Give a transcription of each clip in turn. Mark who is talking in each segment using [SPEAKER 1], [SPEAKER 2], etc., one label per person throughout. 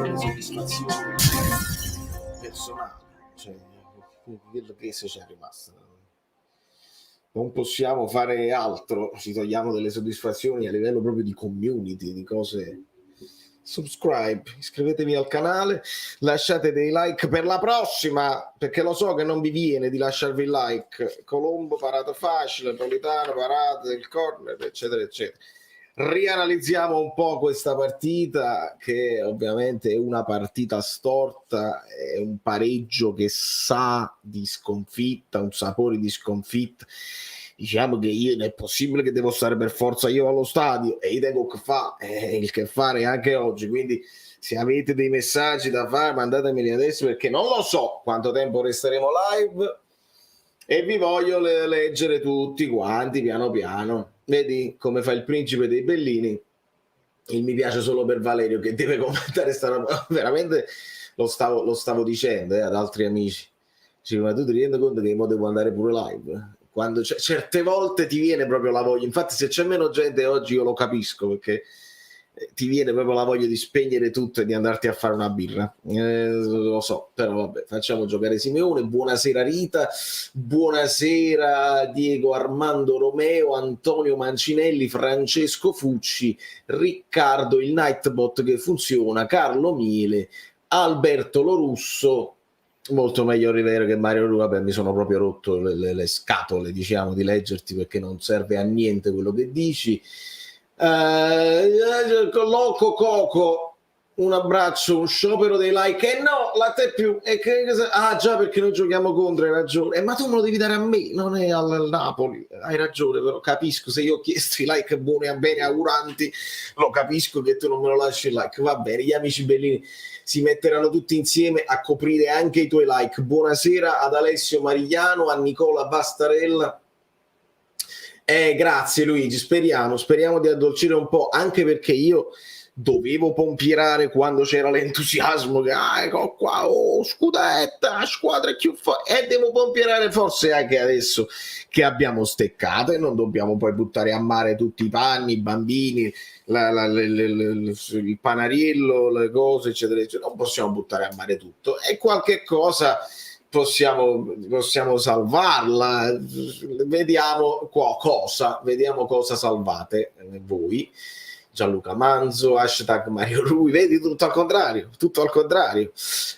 [SPEAKER 1] le soddisfazioni personali, cioè quello che se c'è rimasto. Non possiamo fare altro, ci togliamo delle soddisfazioni a livello proprio di community, di cose. Subscribe, iscrivetevi al canale, lasciate dei like per la prossima, perché lo so che non vi viene di lasciarvi il like. Colombo parato facile, Politano parato il corner, eccetera eccetera. Rianalizziamo un po' questa partita, che ovviamente è una partita storta, è un pareggio che sa di sconfitta, un sapore di sconfitta. Diciamo che io non è possibile che devo stare per forza io allo stadio, e devo che fa il che fare anche oggi, quindi se avete dei messaggi da fare mandatemeli adesso, perché non lo so quanto tempo resteremo live e vi voglio leggere tutti quanti piano piano. Vedi come fa il principe dei Bellini, il mi piace solo per Valerio che deve commentare sta roba. Veramente lo stavo dicendo ad altri amici, ma tu ti rendi conto che mo devo andare pure live? Quando certe volte ti viene proprio la voglia, infatti se c'è meno gente oggi io lo capisco, perché ti viene proprio la voglia di spegnere tutto e di andarti a fare una birra, lo so, però vabbè, facciamo giocare Simeone. Buonasera Rita, buonasera Diego Armando Romeo, Antonio Mancinelli, Francesco Fucci, Riccardo il Nightbot che funziona, Carlo Miele, Alberto Lorusso. Molto meglio Rivero che Mario Lu. Vabbè, mi sono proprio rotto le scatole, diciamo, di leggerti, perché non serve a niente quello che dici. Loco Coco, un abbraccio, un sciopero dei like. No, la te più già, perché noi giochiamo contro, hai ragione. Ma tu me lo devi dare a me, non è al Napoli. Hai ragione, però capisco, se io ho chiesto i like buoni a bene auguranti, lo capisco che tu non me lo lasci il like. Va bene, gli amici bellini si metteranno tutti insieme a coprire anche i tuoi like. Buonasera ad Alessio Marigliano, a Nicola Bastarella. Grazie Luigi, speriamo di addolcire un po', anche perché io dovevo pompierare quando c'era l'entusiasmo che ecco qua, scudetta, squadra più e devo pompierare forse anche adesso che abbiamo steccato, e non dobbiamo poi buttare a mare tutti i panni, i bambini, il panariello, le cose eccetera eccetera. Non possiamo buttare a mare tutto, e qualche cosa possiamo salvarla. Vediamo cosa salvate voi. Gianluca Manzo, hashtag Mario Rui, vedi, tutto al contrario.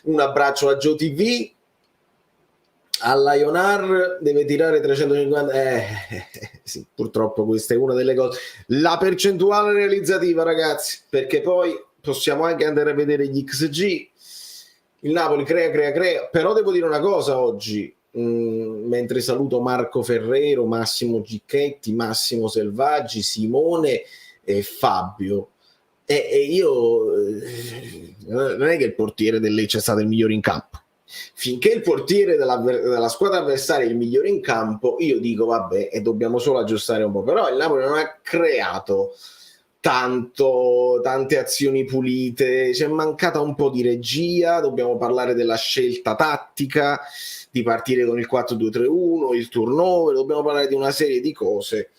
[SPEAKER 1] Un abbraccio a Gio TV. A Lionar deve tirare 350. Sì, purtroppo questa è una delle cose. La percentuale realizzativa, ragazzi, perché poi possiamo anche andare a vedere gli XG. Il Napoli crea, però devo dire una cosa oggi, mentre saluto Marco Ferrero, Massimo Gicchetti, Massimo Selvaggi, Simone e Fabio, e io non è che il portiere del Lecce è stato il migliore in campo. Finché il portiere della squadra avversaria è il migliore in campo, io dico vabbè, e dobbiamo solo aggiustare un po', però il Napoli non ha creato tante azioni pulite, c'è mancata un po' di regia. Dobbiamo parlare della scelta tattica, di partire con il 4-2-3-1, il turnover, dobbiamo parlare di una serie di cose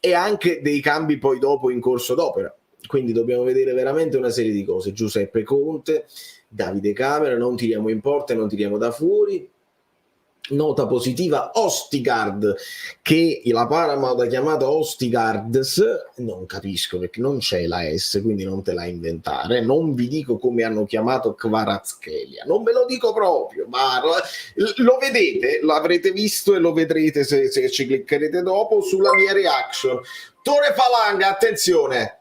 [SPEAKER 1] e anche dei cambi poi dopo in corso d'opera, quindi dobbiamo vedere veramente una serie di cose. Giuseppe Conte, Davide Camera, non tiriamo in porta e non tiriamo da fuori. Nota positiva Ostigard, che la Paramount ha chiamato Ostigards, non capisco perché non c'è la S, quindi non te la inventare. Non vi dico come hanno chiamato Kvaratskhelia, non ve lo dico proprio, ma lo vedete, l'avrete visto e lo vedrete se ci cliccherete dopo sulla mia reaction. Tore Falanga, attenzione,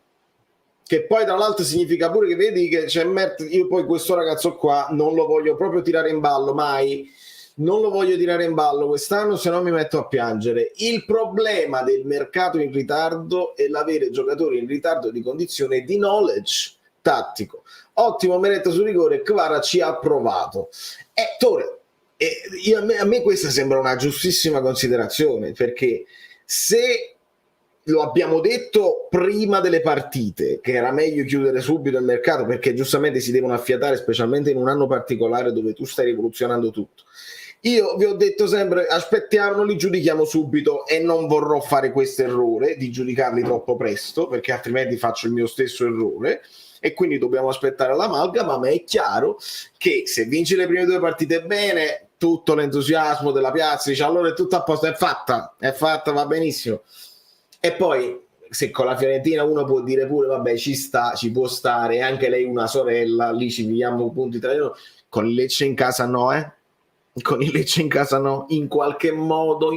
[SPEAKER 1] che poi tra l'altro significa pure che vedi che c'è io poi questo ragazzo qua non lo voglio proprio tirare in ballo, mai. Non lo voglio tirare in ballo quest'anno, se no mi metto a piangere. Il problema del mercato in ritardo è l'avere giocatori in ritardo di condizione di knowledge tattico. Ottimo Meret su rigore, Kvara ci ha provato. Tore, a me questa sembra una giustissima considerazione, perché se lo abbiamo detto prima delle partite, che era meglio chiudere subito il mercato, perché giustamente si devono affiatare, specialmente in un anno particolare dove tu stai rivoluzionando tutto. Io vi ho detto sempre, aspettiamo, non li giudichiamo subito, e non vorrò fare questo errore di giudicarli troppo presto, perché altrimenti faccio il mio stesso errore, e quindi dobbiamo aspettare l'amalgama. Ma è chiaro che se vinci le prime 2 partite bene, tutto l'entusiasmo della piazza dice allora è tutto a posto, è fatta, va benissimo. E poi se con la Fiorentina uno può dire pure vabbè ci sta, ci può stare, anche lei una sorella, lì ci viviamo punti tra noi, con il Lecce in casa no, con il Lecce in casa no, in qualche modo,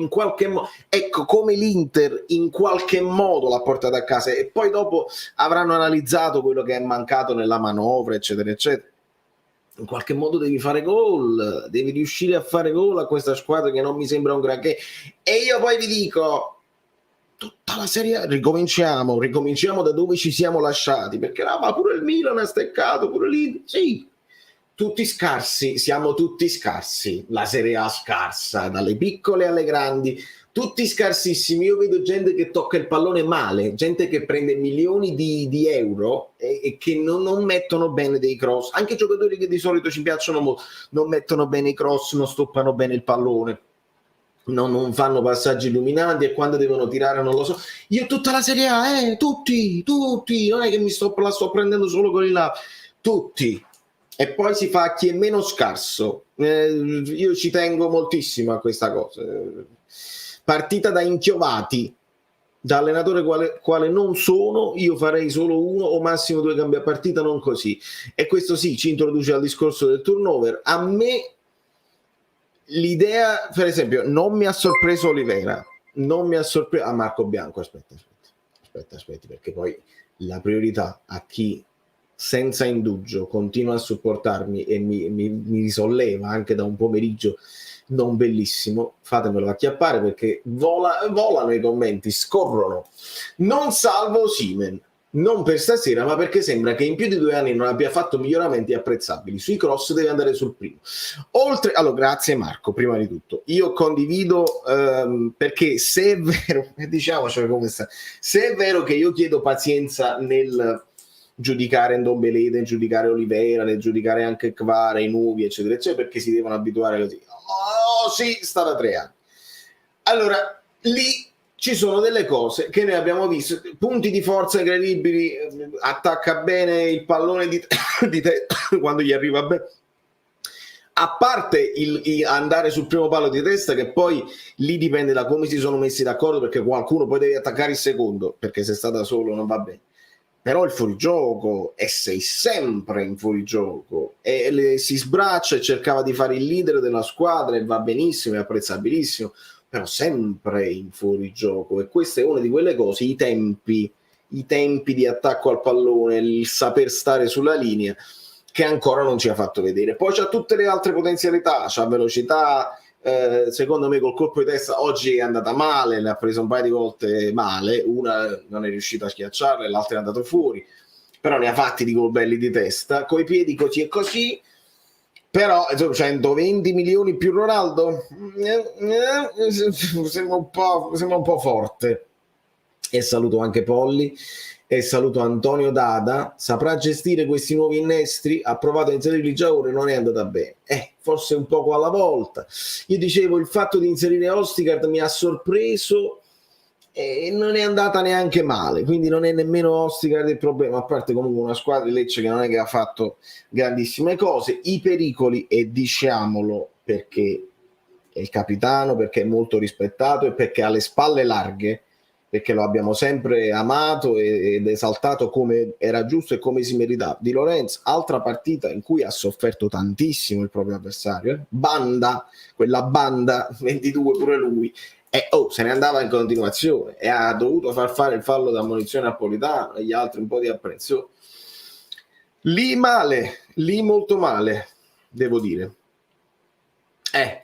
[SPEAKER 1] ecco, come l'Inter in qualche modo l'ha portata a casa, e poi dopo avranno analizzato quello che è mancato nella manovra, eccetera eccetera. In qualche modo devi fare gol, devi riuscire a fare gol a questa squadra che non mi sembra un granché. E io poi vi dico, tutta la serie ricominciamo da dove ci siamo lasciati, perché ma pure il Milan ha steccato, pure lì, sì, tutti scarsi, siamo tutti scarsi, la Serie A scarsa, dalle piccole alle grandi, tutti scarsissimi. Io vedo gente che tocca il pallone male, gente che prende milioni di euro e che non mettono bene dei cross, anche giocatori che di solito ci piacciono molto, non mettono bene i cross, non stoppano bene il pallone, non fanno passaggi illuminanti, e quando devono tirare non lo so. Io tutta la Serie A, tutti, non è che la sto prendendo solo quelli là, tutti. E poi si fa chi è meno scarso. Io ci tengo moltissimo a questa cosa. Partita da inchiovati, da allenatore quale non sono, io farei solo 1 o massimo 2 cambi a partita, non così. E questo sì, ci introduce al discorso del turnover. A me l'idea, per esempio, non mi ha sorpreso Olivera, non mi ha sorpreso Marco Bianco. Aspetti, perché poi la priorità a chi senza indugio continua a supportarmi e mi risolleva anche da un pomeriggio non bellissimo, fatemelo acchiappare, perché volano i commenti, scorrono. Non salvo Osimhen, non per stasera, ma perché sembra che in più di 2 anni non abbia fatto miglioramenti apprezzabili. Sui cross deve andare sul primo. Allora, grazie Marco, prima di tutto. Io condivido, perché se è vero, diciamocelo come sta, se è vero che io chiedo pazienza nel giudicare Ndombele, nel giudicare Oliveira, nel giudicare anche Kvara, i nuovi, eccetera, eccetera, perché si devono abituare così. Oh, sì, sta da 3 anni. Allora, lì ci sono delle cose che noi abbiamo visto, punti di forza incredibili, attacca bene il pallone di te quando gli arriva bene. A parte il andare sul primo palo di testa, che poi lì dipende da come si sono messi d'accordo, perché qualcuno poi deve attaccare il secondo, perché se sta da solo non va bene. Però il fuorigioco, e sei sempre in fuorigioco, e si sbraccia e cercava di fare il leader della squadra, e va benissimo, è apprezzabilissimo, però sempre in fuorigioco. E questa è una di quelle cose, i tempi di attacco al pallone, il saper stare sulla linea, che ancora non ci ha fatto vedere. Poi c'ha tutte le altre potenzialità, c'ha velocità. Secondo me col colpo di testa oggi è andata male, ne ha preso un paio di volte male, una non è riuscita a schiacciarla e l'altra è andato fuori, però ne ha fatti di gol belli di testa, coi piedi così e così. Però 120 milioni più Ronaldo sembra un po' forte. E saluto anche Polli e saluto Antonio Dada. Saprà gestire questi nuovi innestri? Ha provato a inserirli già ora e non è andata bene, forse un poco alla volta. Io dicevo, il fatto di inserire Ostigard mi ha sorpreso e non è andata neanche male, quindi non è nemmeno Ostigard il problema, a parte comunque una squadra di Lecce che non è che ha fatto grandissime cose. I pericoli, e diciamolo perché è il capitano, perché è molto rispettato e perché ha le spalle larghe, perché lo abbiamo sempre amato ed esaltato come era giusto e come si meritava. Di Lorenzo, altra partita in cui ha sofferto tantissimo il proprio avversario, quella banda 22 pure lui, se ne andava in continuazione e ha dovuto far fare il fallo da ammonizione a Politano e gli altri un po' di apprensione. Lì male, lì molto male, devo dire.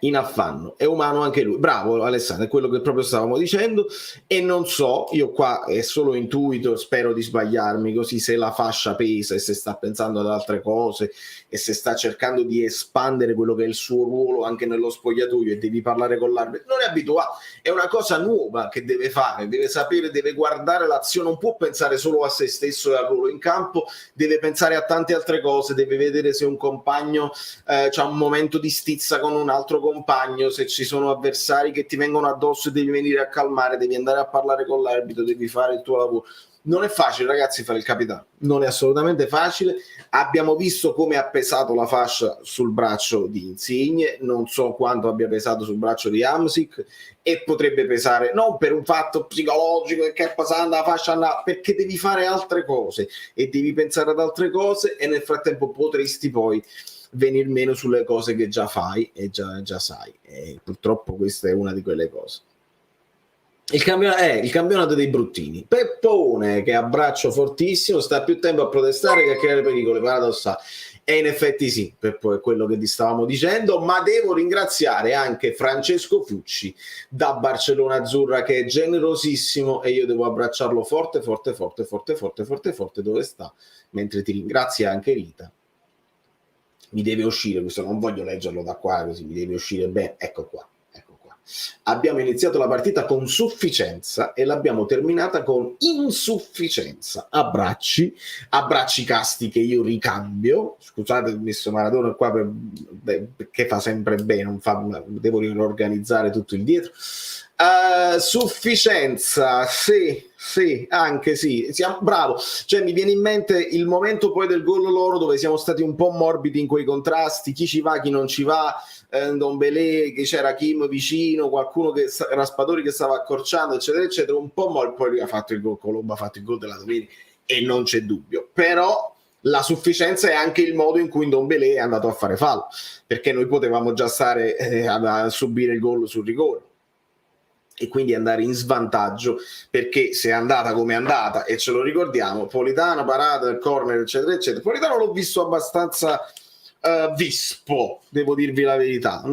[SPEAKER 1] In affanno, è umano anche lui. Bravo Alessandro, è quello che proprio stavamo dicendo. E non so, io qua è solo intuito, spero di sbagliarmi, così se la fascia pesa e se sta pensando ad altre cose e se sta cercando di espandere quello che è il suo ruolo anche nello spogliatoio e devi parlare con l'arbitro, non è abituato, è una cosa nuova che deve fare, deve sapere, deve guardare l'azione, non può pensare solo a se stesso e al ruolo in campo, deve pensare a tante altre cose, deve vedere se un compagno c'ha un momento di stizza con un altro compagno, se ci sono avversari che ti vengono addosso e devi venire a calmare, devi andare a parlare con l'arbitro, devi fare il tuo lavoro. Non è facile, ragazzi, fare il capitano, non è assolutamente facile. Abbiamo visto come ha pesato la fascia sul braccio di Insigne, non so quanto abbia pesato sul braccio di Hamsik, e potrebbe pesare non per un fatto psicologico che è passando la fascia, perché devi fare altre cose e devi pensare ad altre cose, e nel frattempo potresti poi venir meno sulle cose che già fai e già sai, e purtroppo questa è una di quelle cose. Il campionato dei bruttini. Peppone, che ha braccio fortissimo, sta più tempo a protestare che a creare pericoli, paradossale. E in effetti sì, Peppo è quello che ti stavamo dicendo, ma devo ringraziare anche Francesco Fucci da Barcellona Azzurra, che è generosissimo, e io devo abbracciarlo forte, forte, forte, forte, forte, forte, forte, dove sta, mentre ti ringrazia anche Rita. Mi deve uscire, questo non voglio leggerlo da qua, così mi deve uscire bene, ecco qua. Abbiamo iniziato la partita con sufficienza e l'abbiamo terminata con insufficienza. Abbracci casti che io ricambio. Scusate, ho messo Maradona qua perché fa sempre bene, devo riorganizzare tutto il dietro. Sufficienza, sì, anche sì, bravo. Cioè, mi viene in mente il momento poi del gol loro, dove siamo stati un po' morbidi in quei contrasti, chi ci va, chi non ci va, Ndombele, che c'era Kim vicino, qualcuno che Raspadori che stava accorciando, eccetera eccetera, un po' poi lui ha fatto il gol, Colombo ha fatto il gol della domenica e non c'è dubbio, però la sufficienza è anche il modo in cui Ndombele è andato a fare fallo, perché noi potevamo già stare a subire il gol sul rigore e quindi andare in svantaggio, perché se è andata come è andata, e ce lo ricordiamo, Politano, parata, il corner, eccetera eccetera. Politano l'ho visto abbastanza vispo, devo dirvi la verità,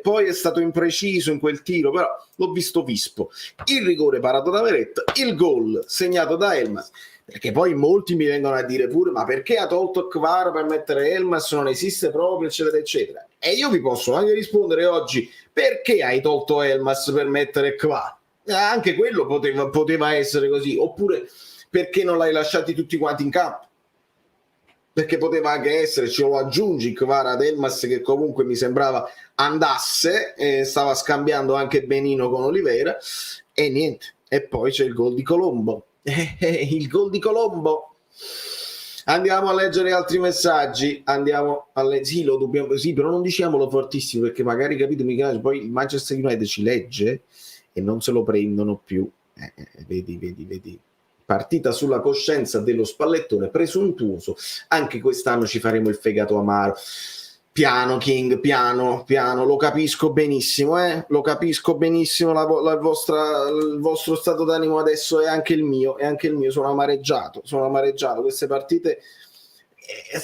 [SPEAKER 1] poi è stato impreciso in quel tiro, però l'ho visto vispo. Il rigore parato da Veretta, il gol segnato da Elmas, perché poi molti mi vengono a dire pure, ma perché ha tolto Kvara per mettere Elmas, non esiste proprio, eccetera eccetera, e io vi posso anche rispondere oggi: perché hai tolto Elmas per mettere Kvara? Anche quello poteva essere così, oppure perché non l'hai lasciati tutti quanti in campo? Perché poteva anche essere, ce lo aggiungi Kvara ad Elmas, che comunque mi sembrava andasse, stava scambiando anche Benino con Oliveira, e niente. E poi c'è il gol di Colombo. Il gol di Colombo. Andiamo a leggere altri messaggi. Sì, lo dobbiamo, sì, però non diciamolo fortissimo, perché magari, capito, poi il Manchester United ci legge e non se lo prendono più. Vedi. Partita sulla coscienza dello spallettone presuntuoso. Anche quest'anno ci faremo il fegato amaro. Piano, King, piano, lo capisco benissimo, lo capisco benissimo. Il vostro stato d'animo adesso è anche il mio, sono amareggiato. Queste partite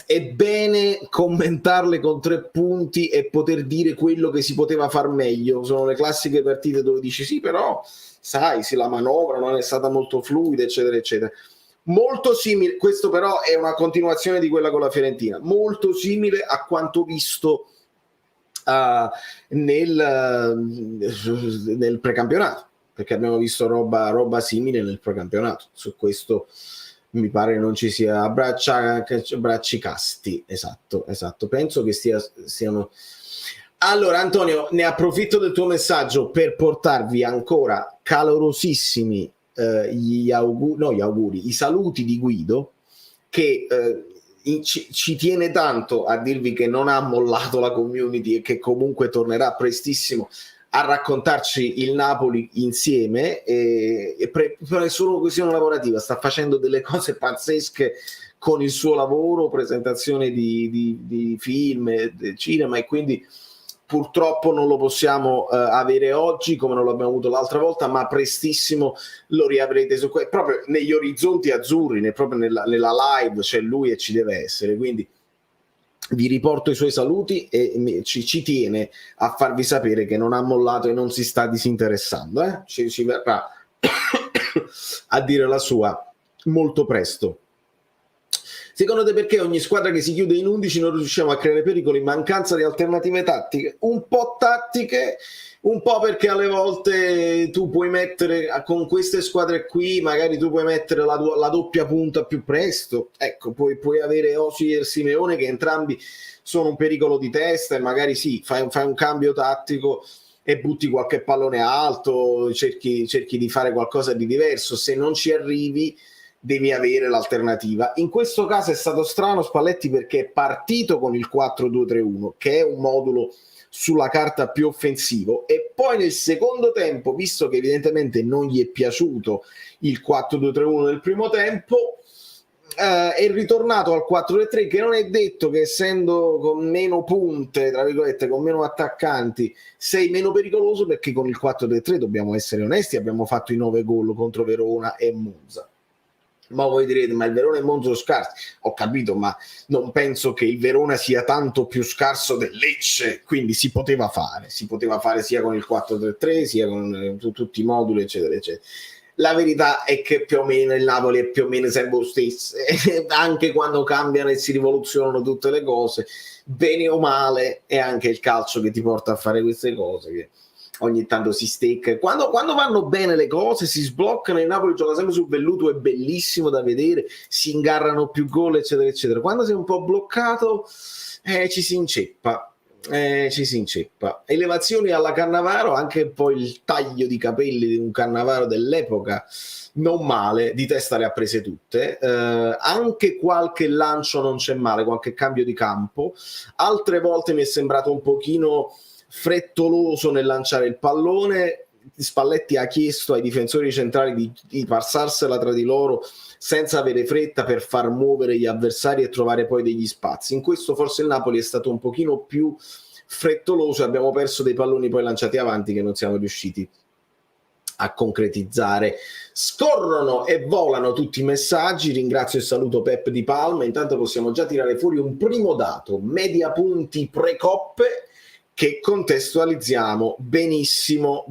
[SPEAKER 1] è bene commentarle con 3 punti e poter dire quello che si poteva far meglio. Sono le classiche partite dove dici sì, però sai, la manovra non è stata molto fluida, eccetera eccetera. Molto simile, questo però è una continuazione di quella con la Fiorentina, molto simile a quanto visto nel precampionato, perché abbiamo visto roba simile nel precampionato. Su questo mi pare non ci sia bracci casti. Esatto, penso che siano. Allora, Antonio, ne approfitto del tuo messaggio per portarvi ancora calorosissimi i saluti di Guido, che ci tiene tanto a dirvi che non ha mollato la community e che comunque tornerà prestissimo a raccontarci il Napoli insieme, e solo questione lavorativa sta facendo delle cose pazzesche con il suo lavoro, presentazione di film, cinema, e quindi purtroppo non lo possiamo avere oggi come non l'abbiamo avuto l'altra volta, ma prestissimo lo riavrete proprio negli orizzonti azzurri, proprio nella live c'è lui e ci deve essere, quindi vi riporto i suoi saluti e ci tiene a farvi sapere che non ha mollato e non si sta disinteressando, ci verrà a dire la sua molto presto. Secondo te perché ogni squadra che si chiude in 11 non riusciamo a creare pericoli in mancanza di alternative tattiche? Un po' tattiche, un po' perché alle volte tu puoi mettere, con queste squadre qui, magari tu puoi mettere la doppia punta più presto, ecco, puoi avere Osi e Simeone che entrambi sono un pericolo di testa e magari sì, fai un cambio tattico e butti qualche pallone alto, cerchi di fare qualcosa di diverso. Se non ci arrivi devi avere l'alternativa. In questo caso è stato strano Spalletti perché è partito con il 4-2-3-1, che è un modulo sulla carta più offensivo, e poi nel secondo tempo, visto che evidentemente non gli è piaciuto il 4-2-3-1 del primo tempo, è ritornato al 4-3-3, che non è detto che essendo con meno punte, tra virgolette, con meno attaccanti, sei meno pericoloso, perché con il 4-3-3 dobbiamo essere onesti, abbiamo fatto i 9 gol contro Verona e Monza. Ma voi direte, ma il Verona e Monza sono scarsi. Ho capito, ma non penso che il Verona sia tanto più scarso del Lecce, quindi si poteva fare sia con il 4-3-3 sia con tutti i moduli eccetera eccetera. La verità è che più o meno il Napoli è più o meno sempre lo stesso, anche quando cambiano e si rivoluzionano tutte le cose, bene o male, è anche il calcio che ti porta a fare queste cose, che ogni tanto si stecca. Quando vanno bene le cose, si sbloccano, il Napoli gioca sempre sul velluto, è bellissimo da vedere, si ingarrano più gol eccetera eccetera. Quando sei un po' bloccato ci si inceppa. Elevazioni alla Cannavaro, anche poi il taglio di capelli di un Cannavaro dell'epoca non male, di testa le ha prese tutte, anche qualche lancio non c'è male, qualche cambio di campo, altre volte mi è sembrato un pochino frettoloso nel lanciare il pallone. Spalletti ha chiesto ai difensori centrali di passarsela tra di loro senza avere fretta, per far muovere gli avversari e trovare poi degli spazi. In questo forse il Napoli è stato un pochino più frettoloso e abbiamo perso dei palloni poi lanciati avanti che non siamo riusciti a concretizzare. Scorrono e volano tutti i messaggi, ringrazio e saluto Pep Di Palma. Intanto possiamo già tirare fuori un primo dato: media punti pre-coppe, che contestualizziamo benissimo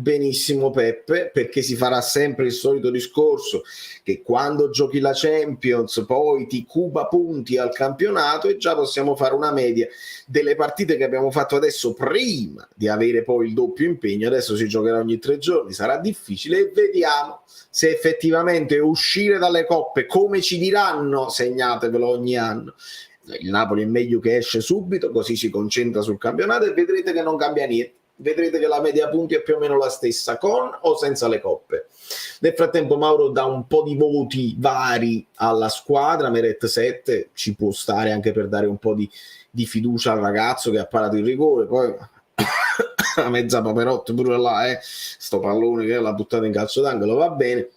[SPEAKER 1] Peppe, perché si farà sempre il solito discorso che quando giochi la Champions poi ti cuba punti al campionato, e già possiamo fare una media delle partite che abbiamo fatto adesso prima di avere poi il doppio impegno. Adesso si giocherà ogni 3 giorni, sarà difficile, e vediamo se effettivamente uscire dalle coppe, come ci diranno, segnatevelo ogni anno, il Napoli è meglio che esce subito, così si concentra sul campionato e vedrete che non cambia niente. Vedrete che la media punti è più o meno la stessa, con o senza le coppe. Nel frattempo Mauro dà un po' di voti vari alla squadra, Meret 7, ci può stare anche per dare un po' di fiducia al ragazzo che ha parato il rigore, poi a mezza paperotta pure là, sto pallone che l'ha buttato in calcio d'angolo, va bene.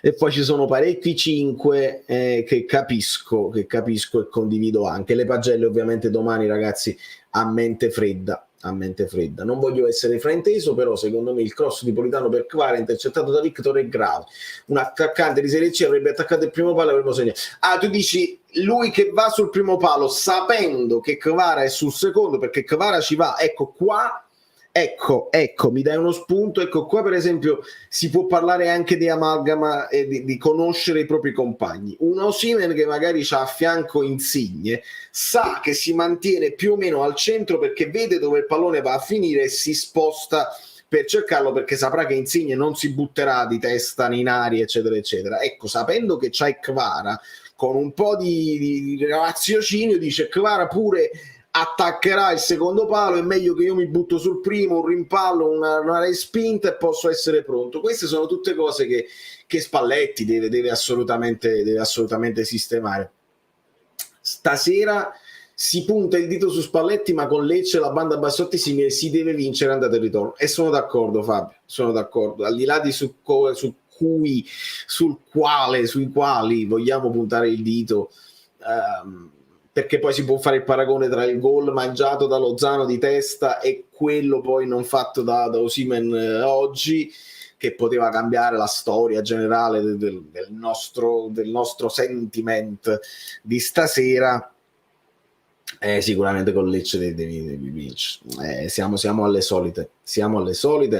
[SPEAKER 1] E poi ci sono parecchi 5 che capisco e condivido anche. Le pagelle ovviamente domani, ragazzi, a mente fredda. Non voglio essere frainteso, però secondo me il cross di Politano per Kvara intercettato da Victor è grave. Un attaccante di Serie C avrebbe attaccato il primo palo e avremmo segnato. Tu dici lui che va sul primo palo sapendo che Kvara è sul secondo, perché Kvara ci va, ecco qua. Ecco, mi dai uno spunto. Ecco qua, per esempio, si può parlare anche di amalgama e di conoscere i propri compagni. Un Osimhen che magari c'ha a fianco Insigne, sa che si mantiene più o meno al centro perché vede dove il pallone va a finire e si sposta per cercarlo, perché saprà che Insigne non si butterà di testa in aria eccetera eccetera. Ecco, sapendo che c'hai Kvara, con un po' di raziocinio dice: Kvara pure attaccherà il secondo palo, è meglio che io mi butto sul primo, un rimpallo, una respinta e posso essere pronto. Queste sono tutte cose che Spalletti deve assolutamente sistemare. Stasera si punta il dito su Spalletti, ma con Lecce la banda Bassotti si deve vincere andata e ritorno, e sono d'accordo Fabio, al di là di sui quali vogliamo puntare il dito, perché poi si può fare il paragone tra il gol mangiato da Lozano di testa e quello poi non fatto da Osimhen oggi, che poteva cambiare la storia generale del nostro sentiment di stasera. Sicuramente con Lecce devi vincere. Siamo alle solite,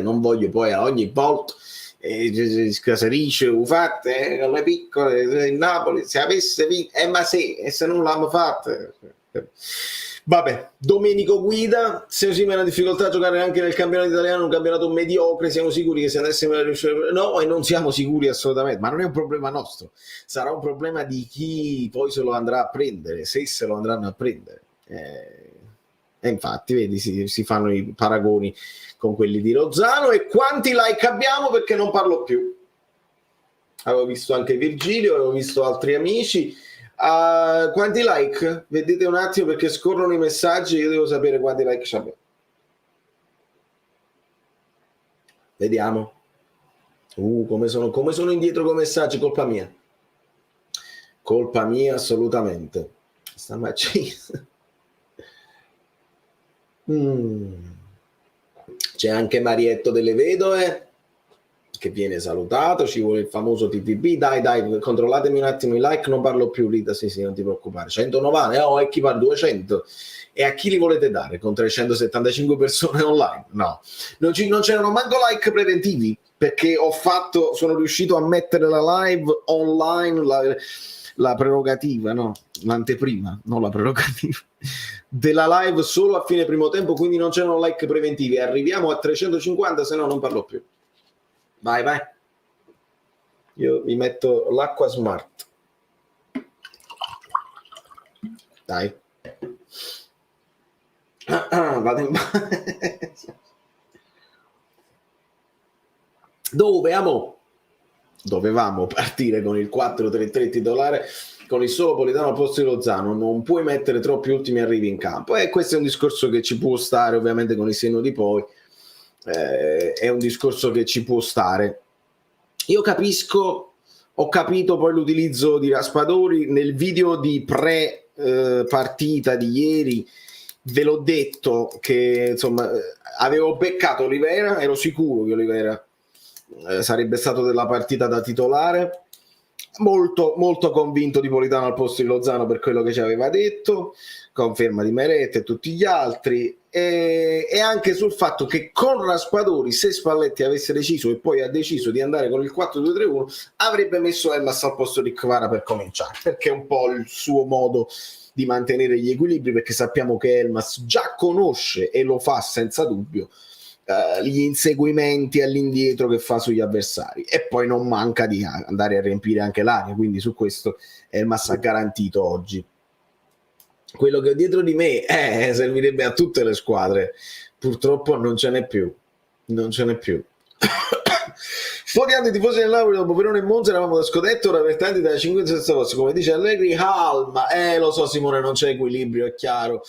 [SPEAKER 1] non voglio poi a ogni volta Casarice, fatte con le piccole in Napoli, se avesse vinto, ma sì, e se non l'hanno fatta. Vabbè, Domenico guida, se Osimhen ha difficoltà a giocare anche nel campionato italiano, un campionato mediocre, siamo sicuri che se andassimo a riuscire... No, e non siamo sicuri assolutamente, ma non è un problema nostro, sarà un problema di chi poi se lo andrà a prendere, se se lo andranno a prendere. E infatti, vedi, si fanno i paragoni con quelli di Lozano. E quanti like abbiamo perché non parlo più? Avevo visto anche Virgilio, avevo visto altri amici. Quanti like? Vedete un attimo perché scorrono i messaggi, io devo sapere quanti like abbiamo. Vediamo. Come sono indietro con messaggi, colpa mia assolutamente. Sta macchina. C'è anche Marietto delle Vedove che viene salutato, ci vuole il famoso TTB, dai, controllatemi un attimo i like, non parlo più, Rita, sì, non ti preoccupare, 190, e chi parla 200, e a chi li volete dare con 375 persone online? No, non c'erano manco like preventivi, perché sono riuscito a mettere la live online, la prerogativa, no, l'anteprima, non la prerogativa della live solo a fine primo tempo, quindi non c'erano like preventivi. Arriviamo a 350, se no non parlo più. Vai. Io mi metto l'acqua smart. Dai. Vado in Dovevamo partire con il 4-3-3 titolare con il solo Politano al posto di Lozano, non puoi mettere troppi ultimi arrivi in campo, e questo è un discorso che ci può stare, ovviamente con il senno di poi, è un discorso che ci può stare. Io ho capito poi l'utilizzo di Raspadori nel video di partita di ieri, ve l'ho detto che insomma avevo beccato Olivera, ero sicuro che Olivera sarebbe stato della partita da titolare, molto molto convinto di Politano al posto di Lozano per quello che ci aveva detto, conferma di Meret e tutti gli altri, e anche sul fatto che con Raspadori, se Spalletti avesse deciso e poi ha deciso di andare con il 4-2-3-1, avrebbe messo Elmas al posto di Kvara per cominciare, perché è un po' il suo modo di mantenere gli equilibri, perché sappiamo che Elmas già conosce e lo fa senza dubbio gli inseguimenti all'indietro che fa sugli avversari, e poi non manca di andare a riempire anche l'area, quindi su questo Elmas ha garantito oggi. Quello che ho dietro di me servirebbe a tutte le squadre, purtroppo non ce n'è più. Sfogando i tifosi del Napoli dopo Verona e Monza, eravamo da scudetto, ora per tanti da 5 senza posti, come dice Allegri, calma, lo so Simone, non c'è equilibrio, è chiaro,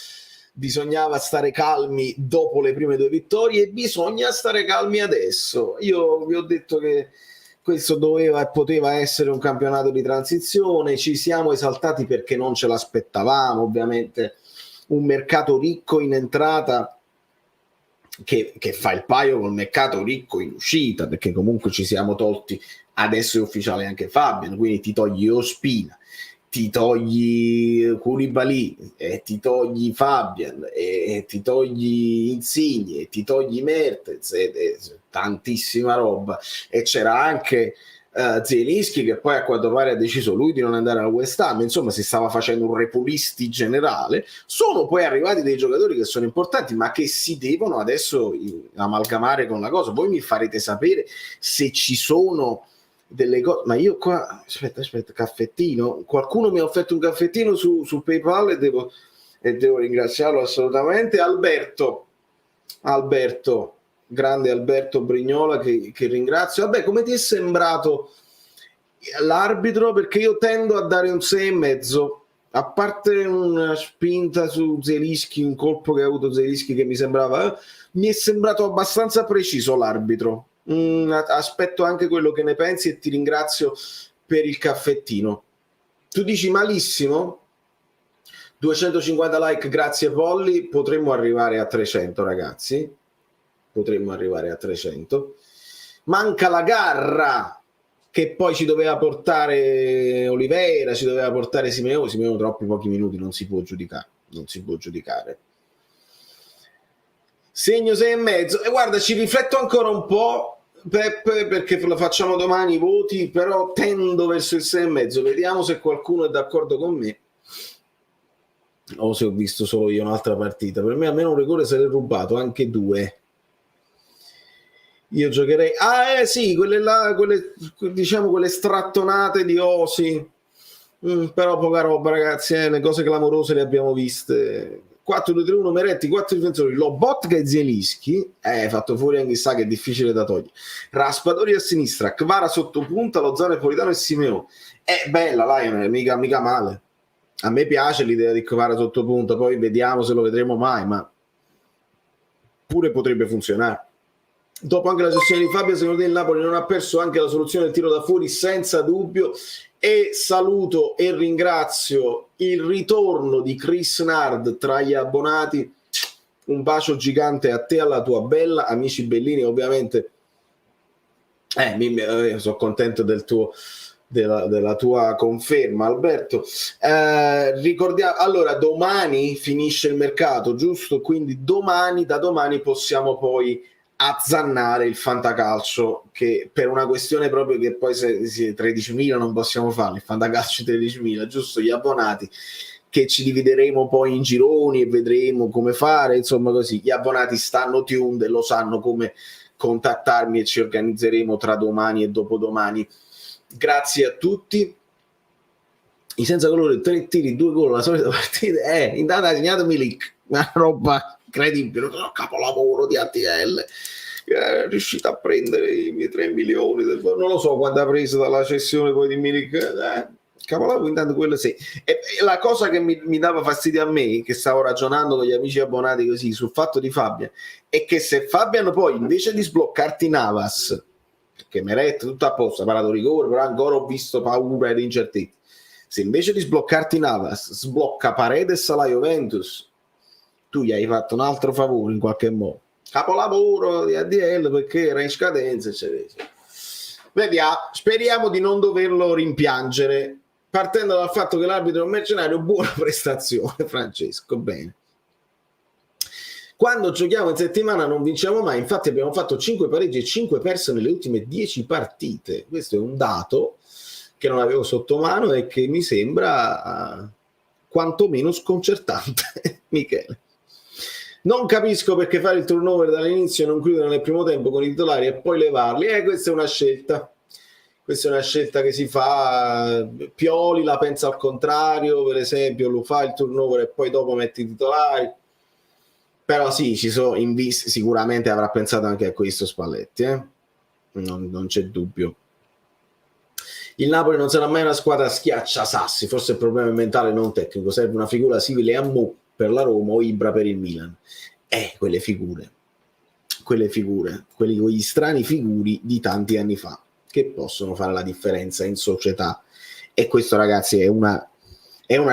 [SPEAKER 1] bisognava stare calmi dopo le prime 2 vittorie e bisogna stare calmi adesso. Io vi ho detto che questo doveva e poteva essere un campionato di transizione, ci siamo esaltati perché non ce l'aspettavamo, ovviamente un mercato ricco in entrata che fa il paio col mercato ricco in uscita, perché comunque ci siamo tolti, adesso è ufficiale anche Fabian, quindi ti togli Ospina, ti togli Koulibaly, ti togli Fabian, ti togli Insigne, ti togli Mertens, tantissima roba, e c'era anche Zielinski che poi a quanto pare ha deciso lui di non andare al West Ham, insomma si stava facendo un repulisti generale. Sono poi arrivati dei giocatori che sono importanti ma che si devono adesso amalgamare con la cosa. Voi mi farete sapere se ci sono delle cose, ma io qua aspetta, caffettino, qualcuno mi ha offerto un caffettino su PayPal e devo ringraziarlo assolutamente. Alberto, grande Alberto Brignola, che ringrazio. Vabbè, come ti è sembrato l'arbitro? Perché io tendo a dare un 6,5, a parte una spinta su Zielinski, un colpo che ha avuto Zielinski che mi è sembrato abbastanza preciso l'arbitro. Aspetto anche quello che ne pensi e ti ringrazio per il caffettino. Tu dici malissimo? 250 like, grazie Polli, potremmo arrivare a 300 ragazzi, potremmo arrivare a 300. Manca la garra che poi ci doveva portare Oliveira, ci doveva portare Simeone, troppi pochi minuti, non si può giudicare. Segno 6,5, e guarda, ci rifletto ancora un po', Peppe, perché lo facciamo domani i voti, però tendo verso il 6,5. Vediamo se qualcuno è d'accordo con me o se ho visto solo io un'altra partita. Per me almeno un rigore se l'è rubato, anche 2. Io giocherei... sì, quelle là, diciamo quelle strattonate di Osi. Però poca roba, ragazzi, le cose clamorose le abbiamo viste. 4-2-3-1, Meretti, 4 difensori, Lobotka e Zielinski, fatto fuori anche sa che è difficile da togliere. Raspadori a sinistra, Kvara sotto punta, Lozano, Politano e Simeo. È bella, Lionel, mica male. A me piace l'idea di Kvara sotto punta, poi vediamo se lo vedremo mai, ma pure potrebbe funzionare. Dopo anche la sessione di Fabio, secondo te il Napoli non ha perso anche la soluzione del tiro da fuori? Senza dubbio. E saluto e ringrazio il ritorno di Chris Nard tra gli abbonati. Un bacio gigante a te e alla tua bella, amici bellini, ovviamente sono contento della tua conferma, Alberto. Ricordiamo, allora domani finisce il mercato, giusto? Quindi da domani possiamo poi azzannare il fantacalcio, che per una questione proprio che poi se 13.000 non possiamo farlo, il fantacalcio 13.000, giusto? Gli abbonati, che ci divideremo poi in gironi e vedremo come fare, insomma così. Gli abbonati stanno tuned e lo sanno come contattarmi e ci organizzeremo tra domani e dopodomani. Grazie a tutti. I senza colore, 3 tiri, 2 gol, la solita partita. Intanto ha segnato Milik, una roba incredibile, capolavoro di ATL. È riuscito a prendere i miei 3 milioni non lo so quando ha preso dalla cessione poi di Milik, capolavoro. Intanto quello sì. E la cosa che mi dava fastidio a me, che stavo ragionando con gli amici abbonati così sul fatto di Fabian, è che se Fabian poi invece di sbloccarti Navas, perché Meret tutto a posto, ha parato rigore, però ancora ho visto paura ed incertezza, se invece di sbloccarti Navas sblocca Paredes alla Juventus, tu gli hai fatto un altro favore in qualche modo. Capolavoro di ADL perché era in scadenza, eccetera. Vediamo, speriamo di non doverlo rimpiangere, partendo dal fatto che l'arbitro è un mercenario. Buona prestazione, Francesco, bene. Quando giochiamo in settimana non vinciamo mai, infatti abbiamo fatto 5 pareggi e 5 perse nelle ultime 10 partite. Questo è un dato che non avevo sotto mano e che mi sembra quantomeno sconcertante. Michele, non capisco perché fare il turnover dall'inizio e non chiudere nel primo tempo con i titolari e poi levarli. Questa è una scelta. Questa è una scelta che si fa. Pioli la pensa al contrario, per esempio, lo fa il turnover e poi dopo mette i titolari. Però sì, sicuramente avrà pensato anche a questo Spalletti, non c'è dubbio. Il Napoli non sarà mai una squadra schiaccia sassi, forse il problema è mentale, non tecnico. Serve una figura simile a Mu per la Roma o Ibra per il Milan. Quelle figure, quegli strani figuri di tanti anni fa che possono fare la differenza in società. E questo, ragazzi, è una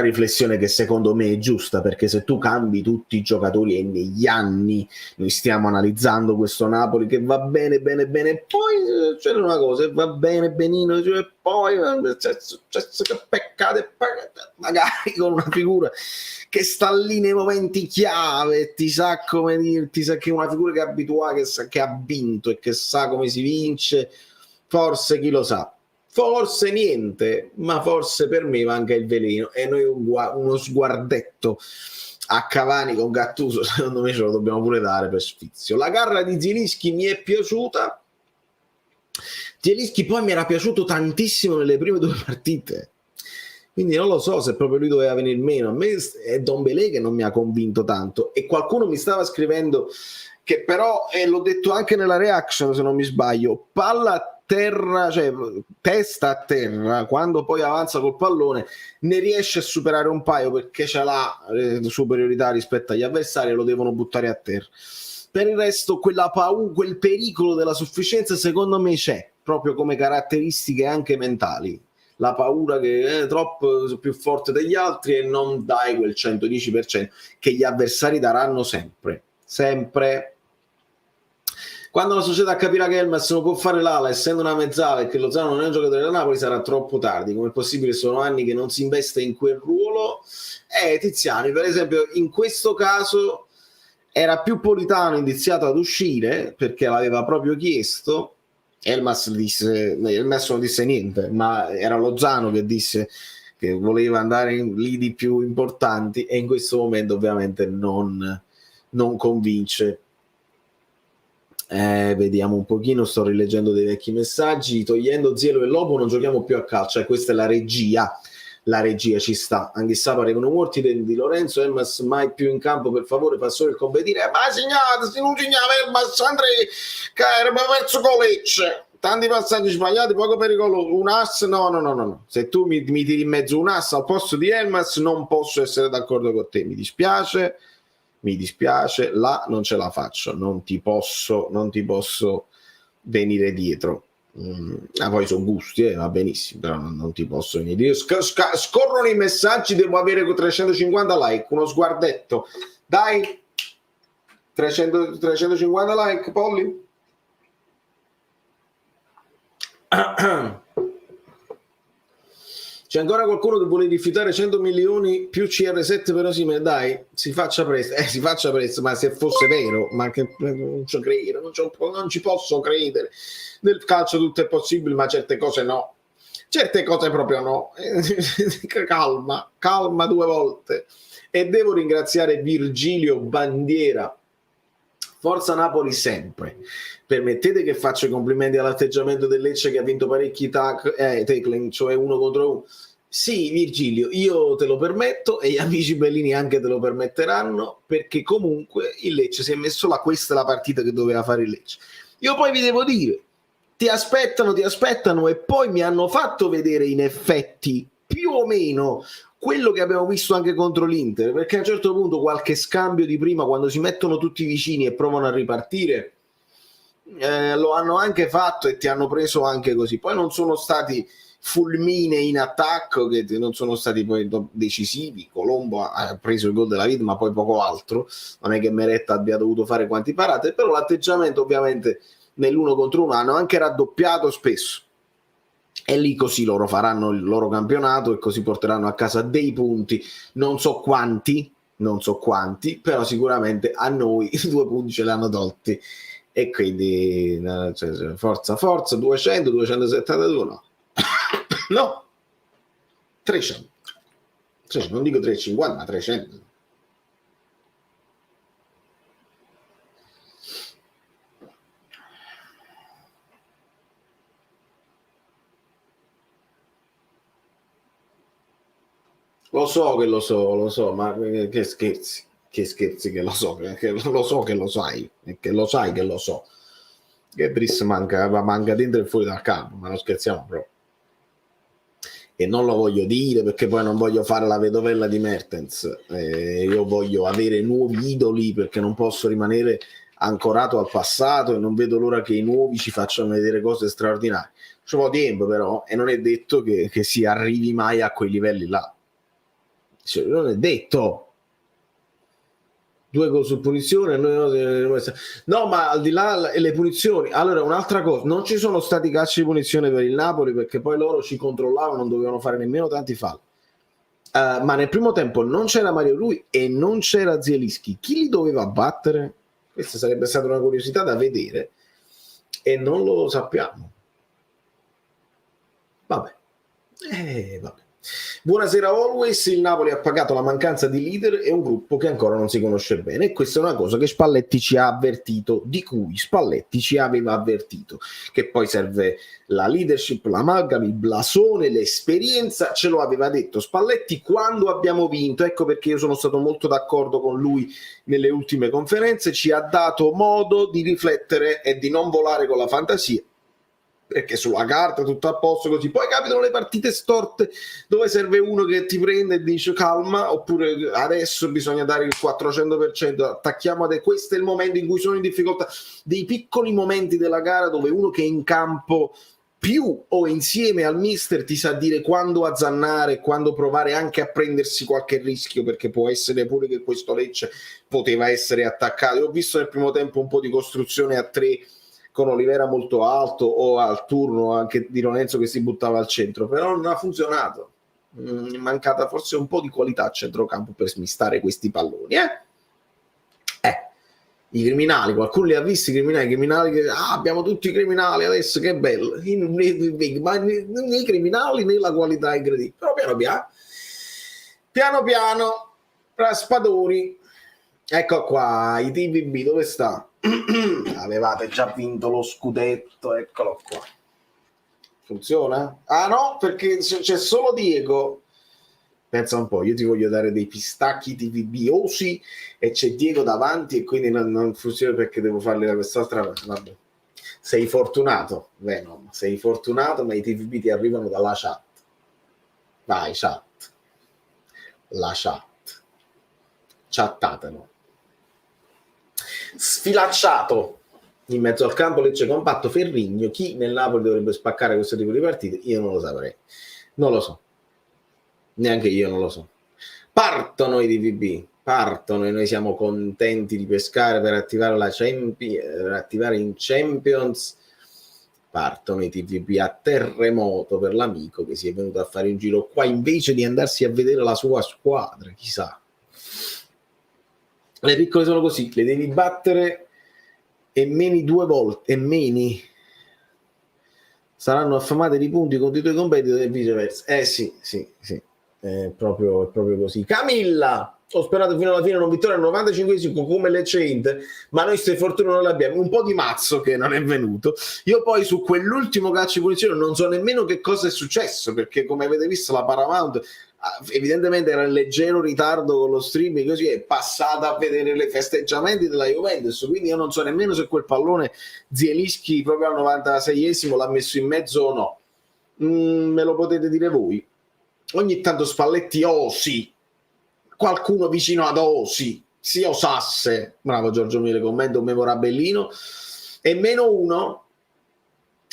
[SPEAKER 1] riflessione che secondo me è giusta, perché se tu cambi tutti i giocatori e negli anni noi stiamo analizzando questo Napoli che va bene, poi c'è una cosa, va bene, benino, cioè, poi che peccato, magari con una figura che sta lì nei momenti chiave, ti sa come dirti, sa che è una figura che è abituata, che ha vinto e che sa come si vince, forse chi lo sa. Forse niente, ma forse per me manca il veleno e noi uno sguardetto a Cavani con Gattuso secondo me ce lo dobbiamo pure dare per sfizio. La garra di Zielinski mi è piaciuta. Zielinski poi mi era piaciuto tantissimo nelle prime 2 partite, quindi non lo so se proprio lui doveva venire meno. A me è Dombele che non mi ha convinto tanto, e qualcuno mi stava scrivendo che però, l'ho detto anche nella reaction se non mi sbaglio, palla a terra, cioè testa a terra, quando poi avanza col pallone ne riesce a superare un paio perché c'ha la superiorità rispetto agli avversari e lo devono buttare a terra. Per il resto quella paura, quel pericolo della sufficienza secondo me c'è, proprio come caratteristiche anche mentali. La paura che è troppo più forte degli altri e non dai quel 110% che gli avversari daranno sempre. Quando la società capirà che Elmas non può fare l'ala essendo una mezzala e che Lozano non è un giocatore del Napoli, sarà troppo tardi. Come è possibile? Sono anni che non si investe in quel ruolo. Tiziani, per esempio, in questo caso era più Politano indiziato ad uscire perché l'aveva proprio chiesto, Elmas non disse niente, ma era Lozano che disse che voleva andare in lidi più importanti, e in questo momento ovviamente non convince. Vediamo un pochino, sto rileggendo dei vecchi messaggi. Togliendo Zielo e Lobo non giochiamo più a calcio, questa è la regia ci sta. Anche Sapare con morti di Lorenzo. Elmas mai più in campo, per favore, fa solo il competire. Ma signate, se non signava Elmas Andrei che verso Colecce, tanti passaggi sbagliati, poco pericoloso, un ass, no. Se tu mi tiri in mezzo un ass al posto di Elmas non posso essere d'accordo con te, mi dispiace, là non ce la faccio, non ti posso venire dietro. Poi sono gusti, va benissimo, però non ti posso venire dietro. Scorrono i messaggi, devo avere 350 like, uno sguardetto, dai, 350 like, Polli. C'è ancora qualcuno che vuole rifiutare 100 milioni più CR7 per Osimhen? Dai, si faccia presto, ma se fosse vero, ma che non ci credo, non ci posso credere. Nel calcio tutto è possibile, ma certe cose no. Certe cose proprio no. Calma 2 volte. E devo ringraziare Virgilio Bandiera. Forza Napoli sempre. Permettete che faccio i complimenti all'atteggiamento del Lecce, che ha vinto parecchi tackling, cioè 1 contro 1. Sì, Virgilio, io te lo permetto, e gli amici bellini anche te lo permetteranno, perché comunque il Lecce si è messo là, questa è la partita che doveva fare il Lecce. Io poi vi devo dire, ti aspettano, e poi mi hanno fatto vedere in effetti più o meno quello che abbiamo visto anche contro l'Inter, perché a un certo punto qualche scambio di prima, quando si mettono tutti vicini e provano a ripartire, lo hanno anche fatto e ti hanno preso anche così. Poi non sono stati fulminei in attacco, che non sono stati poi decisivi. Colombo ha preso il gol della vita, ma poi poco altro. Non è che Meretta abbia dovuto fare quanti parate, però l'atteggiamento ovviamente nell'1 contro 1 hanno anche raddoppiato spesso, e lì così loro faranno il loro campionato e così porteranno a casa dei punti, non so quanti, però sicuramente a noi 2 punti ce li hanno tolti, e quindi forza 272 no 300, non dico 350 ma 300. Lo so, ma che scherzi che lo so che lo sai, che lo sai che lo so, che Brice manca dentro e fuori dal campo, ma non scherziamo proprio. E non lo voglio dire perché poi non voglio fare la vedovella di Mertens, io voglio avere nuovi idoli, perché non posso rimanere ancorato al passato, e non vedo l'ora che i nuovi ci facciano vedere cose straordinarie. Ci vuole tempo però, e non è detto che si arrivi mai a quei livelli là. Non è detto. 2 gol su punizione, no, ma al di là le punizioni, allora un'altra cosa, non ci sono stati calci di punizione per il Napoli, perché poi loro ci controllavano, non dovevano fare nemmeno tanti falli, ma nel primo tempo non c'era Mario Rui e non c'era Zielinski. Chi li doveva battere? Questa sarebbe stata una curiosità da vedere, e non lo sappiamo. Vabbè. Buonasera Always. Il Napoli ha pagato la mancanza di leader e un gruppo che ancora non si conosce bene, e questa è una cosa che Spalletti ci ha avvertito, di cui Spalletti ci aveva avvertito, che poi serve la leadership, l'amalgama, il blasone, l'esperienza. Ce lo aveva detto Spalletti quando abbiamo vinto, ecco perché io sono stato molto d'accordo con lui nelle ultime conferenze. Ci ha dato modo di riflettere e di non volare con la fantasia, perché sulla carta tutto a posto così, poi capitano le partite storte dove serve uno che ti prende e dice calma, oppure adesso bisogna dare il 400%, attacchiamo questo è il momento in cui sono in difficoltà. Dei piccoli momenti della gara dove uno che è in campo più o insieme al mister ti sa dire quando azzannare, quando provare anche a prendersi qualche rischio, perché può essere pure che questo Lecce poteva essere attaccato. Io ho visto nel primo tempo un po' di costruzione a 3 con Olivera molto alto, o al turno anche di Lorenzo che si buttava al centro, però non ha funzionato. È mancata forse un po' di qualità a centrocampo per smistare questi palloni. I criminali, qualcuno li ha visti i criminali che abbiamo tutti i criminali adesso, che bello, ma né i criminali né la qualità incredibile, però piano piano Raspadori, ecco qua, i TVB, dove sta? Avevate già vinto lo scudetto, eccolo qua. Funziona? Ah no, perché c'è solo Diego. Pensa un po', io ti voglio dare dei pistacchi TVB-osi e c'è Diego davanti e quindi non funziona perché devo farli da quest'altra parte. Vabbè. Sei fortunato, Venom, sei fortunato, ma i TVB ti arrivano dalla chat. Vai, chat. La chat. Chattatelo. Sfilacciato in mezzo al campo Lecce compatto Ferrigno. Chi nel Napoli dovrebbe spaccare questo tipo di partite? Io non lo saprei. Non lo so. Neanche io non lo so. Partono i DVB, partono e noi siamo contenti di pescare per attivare per attivare in Champions. Partono i TVB a terremoto per l'amico che si è venuto a fare un giro qua invece di andarsi a vedere la sua squadra, chissà. Le piccole sono così, le devi battere e meni 2 volte, e meni saranno affamate di punti contro i tuoi competitor e viceversa. Sì. È proprio così. Camilla, ho sperato fino alla fine una vittoria al 95 come Lecce Inter, ma noi ste fortune non l'abbiamo. Un po' di mazzo che non è venuto. Io poi su quell'ultimo calcio di punizione non so nemmeno che cosa è successo, perché come avete visto la Paramount evidentemente era in leggero ritardo con lo streaming, così è passata a vedere le festeggiamenti della Juventus, quindi io non so nemmeno se quel pallone Zielinski proprio al 96esimo l'ha messo in mezzo o no. Me lo potete dire voi. Ogni tanto Spalletti Osi, qualcuno vicino ad Osi si osasse, bravo Giorgio Mille, commento memorabellino, e -1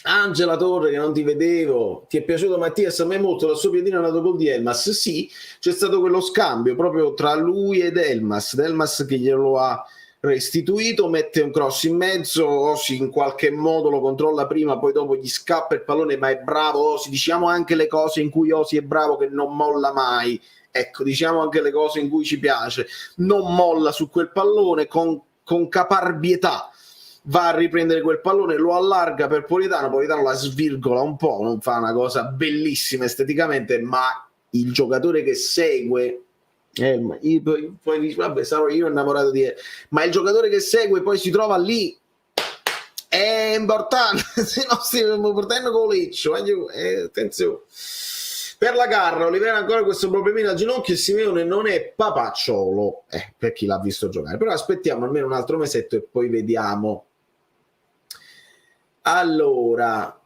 [SPEAKER 1] Angela Torre che non ti vedevo, ti è piaciuto Mattias? A me molto, la sua piedina è andato gol di Elmas, sì, c'è stato quello scambio proprio tra lui ed Elmas che glielo ha restituito, mette un cross in mezzo, Osi in qualche modo lo controlla prima, poi dopo gli scappa il pallone, ma è bravo Osi, diciamo anche le cose in cui Osi è bravo, che non molla mai, ecco, diciamo anche le cose in cui ci piace, non molla su quel pallone con caparbietà, va a riprendere quel pallone, lo allarga per Politano la svirgola un po', non fa una cosa bellissima esteticamente, ma il giocatore che segue poi dici vabbè sarò io innamorato di ma il giocatore che segue poi si trova lì, è importante, se no stiamo portando con Leccio, attenzione. Per la Carra, Olivera ancora questo problemino al ginocchio e Simeone non è papacciolo, per chi l'ha visto giocare, però aspettiamo almeno un altro mesetto e poi vediamo. Allora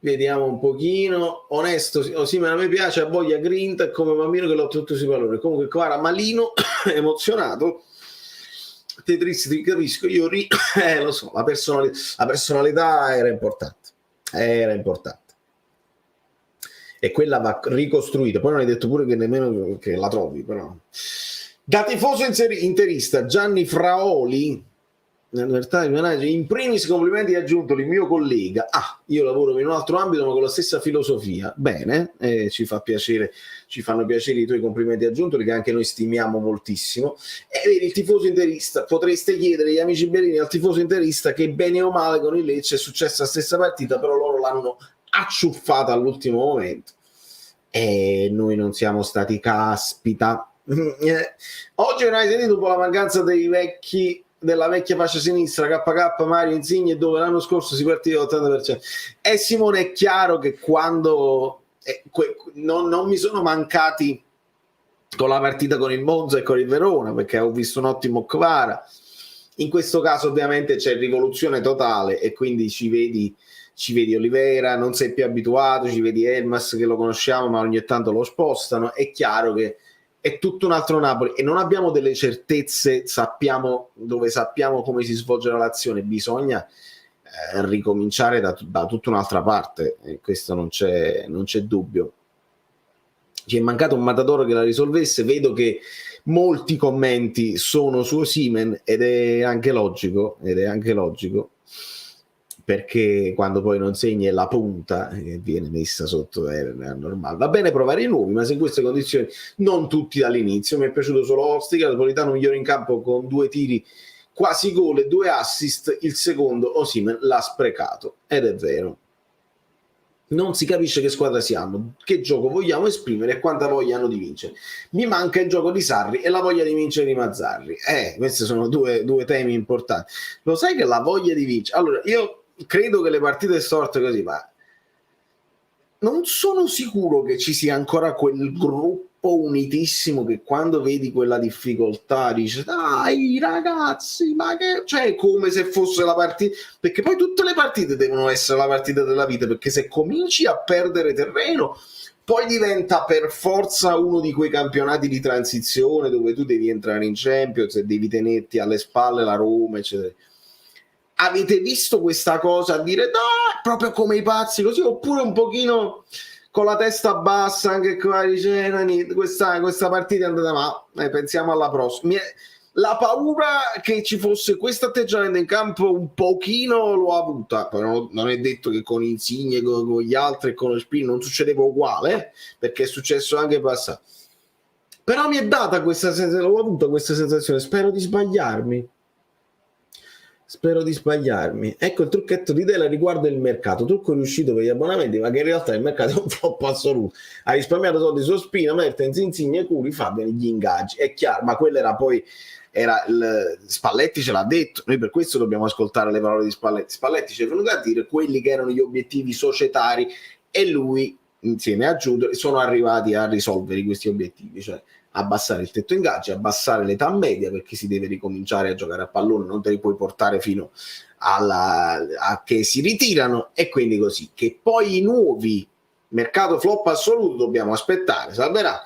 [SPEAKER 1] vediamo un pochino. Onesto, Osimhen a me piace, a voglia grinta, è come bambino che lotta tutti sui palloni. Comunque qua Malino emozionato, te triste, ti capisco, io lo so, la personalità era importante e quella va ricostruita. Poi non hai detto pure che nemmeno che la trovi, però. Da tifoso interista Gianni Fraoli, in primis complimenti aggiunto il mio collega. Io lavoro in un altro ambito ma con la stessa filosofia. Bene, ci fanno piacere i tuoi complimenti aggiunti che anche noi stimiamo moltissimo. E vedi, il tifoso interista, potreste chiedere agli amici Bellini al tifoso interista che bene o male con il Lecce è successa la stessa partita, però loro l'hanno acciuffata all'ultimo momento e noi non siamo stati caspita. Oggi non hai sentito un po' la mancanza della vecchia fascia sinistra KK, Mario Insigne, dove l'anno scorso si partiva all'80%. Simone, è chiaro che quando non mi sono mancati con la partita con il Monza e con il Verona, perché ho visto un ottimo Kvara. In questo caso ovviamente c'è rivoluzione totale e quindi ci vedi Olivera, non sei più abituato, ci vedi Elmas che lo conosciamo ma ogni tanto lo spostano. È chiaro che è tutto un altro Napoli e non abbiamo delle certezze, sappiamo come si svolgerà l'azione, bisogna ricominciare da tutta un'altra parte, e questo non c'è dubbio. Ci è mancato un Matador che la risolvesse. Vedo che molti commenti sono su Osimhen ed è anche logico, perché quando poi non segni è la punta viene messa sotto, è normale. Va bene provare i nuovi, ma se in queste condizioni non tutti dall'inizio. Mi è piaciuto solo Ostica, Napolitano migliore in campo con 2 tiri quasi gol e 2 assist, il secondo Osimhen l'ha sprecato, ed è vero. Non si capisce che squadra siamo, che gioco vogliamo esprimere e quanta voglia hanno di vincere. Mi manca il gioco di Sarri e la voglia di vincere di Mazzarri. Questi sono due temi importanti. Lo sai che la voglia di vincere... Allora, io credo che le partite storte così, ma non sono sicuro che ci sia ancora quel gruppo unitissimo che quando vedi quella difficoltà dice dai ragazzi, ma che, cioè, come se fosse la partita, perché poi tutte le partite devono essere la partita della vita, perché se cominci a perdere terreno poi diventa per forza uno di quei campionati di transizione dove tu devi entrare in Champions e devi tenerti alle spalle la Roma, eccetera. Avete visto questa cosa a dire no, proprio come i pazzi così, oppure un pochino con la testa bassa anche qua dice questa partita è andata ma pensiamo alla prossima. La paura che ci fosse questo atteggiamento in campo un pochino l'ho avuta, però non è detto che con Insigne, con gli altri e con lo Spin non succedeva uguale, perché è successo anche passato, però mi è data questa sensazione, l'ho avuta questa sensazione, spero di sbagliarmi. Ecco il trucchetto di Dela riguardo il mercato, trucco riuscito per gli abbonamenti, ma che in realtà il mercato è un flop assoluto. Ha risparmiato soldi su Spina, Mertens, Insigne, Curi, Fabian, gli ingaggi, è chiaro, ma quello era poi Spalletti ce l'ha detto, noi per questo dobbiamo ascoltare le parole di Spalletti ci è venuto a dire quelli che erano gli obiettivi societari e lui insieme a Giudo sono arrivati a risolvere questi obiettivi, cioè abbassare il tetto ingaggi, abbassare l'età media, perché si deve ricominciare a giocare a pallone, non te li puoi portare fino a che si ritirano, e quindi così, che poi i nuovi mercato flop assoluto dobbiamo aspettare, salverà,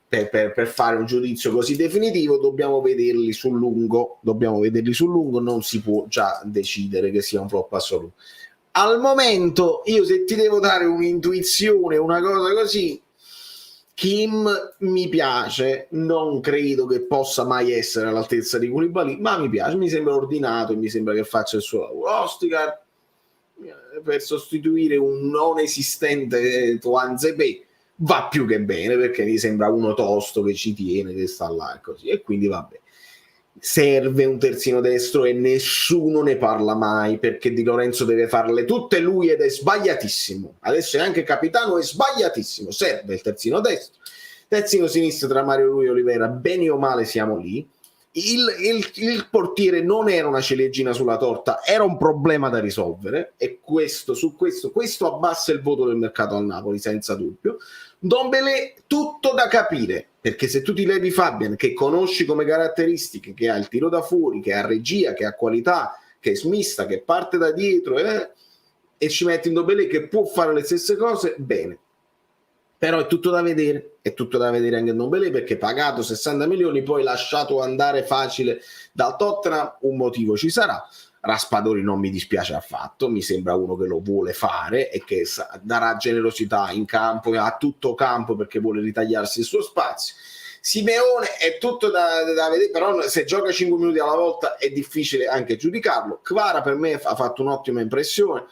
[SPEAKER 1] per fare un giudizio così definitivo dobbiamo vederli sul lungo, non si può già decidere che sia un flop assoluto. Al momento io, se ti devo dare un'intuizione, una cosa così, Kim mi piace, non credo che possa mai essere all'altezza di Koulibaly, ma mi piace, mi sembra ordinato e mi sembra che faccia il suo lavoro. Ostigar per sostituire un non esistente Tuanzebe va più che bene, perché mi sembra uno tosto che ci tiene, che sta là e così, e quindi vabbè. Serve un terzino destro e nessuno ne parla mai, perché Di Lorenzo deve farle tutte lui ed è sbagliatissimo. Adesso è anche capitano, è sbagliatissimo. Serve il terzino destro, terzino sinistro tra Mario Rui e Olivera, bene o male siamo lì. Il portiere non era una ciliegina sulla torta, era un problema da risolvere, e questo abbassa il voto del mercato al Napoli senza dubbio. Ndombele, tutto da capire, perché se tu ti levi Fabian, che conosci come caratteristiche, che ha il tiro da fuori, che ha regia, che ha qualità, che è smista, che parte da dietro, e ci metti Ndombele che può fare le stesse cose, bene. Però è tutto da vedere anche Ndombele, perché pagato 60 milioni, poi lasciato andare facile dal Tottenham, un motivo ci sarà. Raspadori non mi dispiace affatto, mi sembra uno che lo vuole fare e che darà generosità in campo, a tutto campo, perché vuole ritagliarsi il suo spazio. Simeone è tutto da vedere, però se gioca 5 minuti alla volta è difficile anche giudicarlo. Kvara per me ha fatto un'ottima impressione,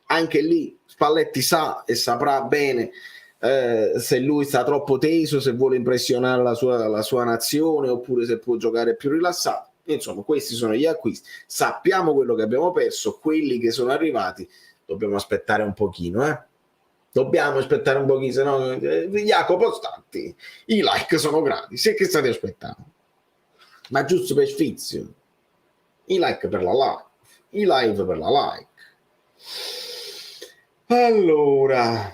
[SPEAKER 1] anche lì Spalletti sa e saprà bene se lui sta troppo teso, se vuole impressionare la sua nazione, oppure se può giocare più rilassato. Insomma, questi sono gli acquisti, sappiamo quello che abbiamo perso, quelli che sono arrivati dobbiamo aspettare un pochino, se no Jacopo Statti, i like sono gratis, e che state aspettando? Ma giusto per sfizio, i like per la like, i live per la like. Allora,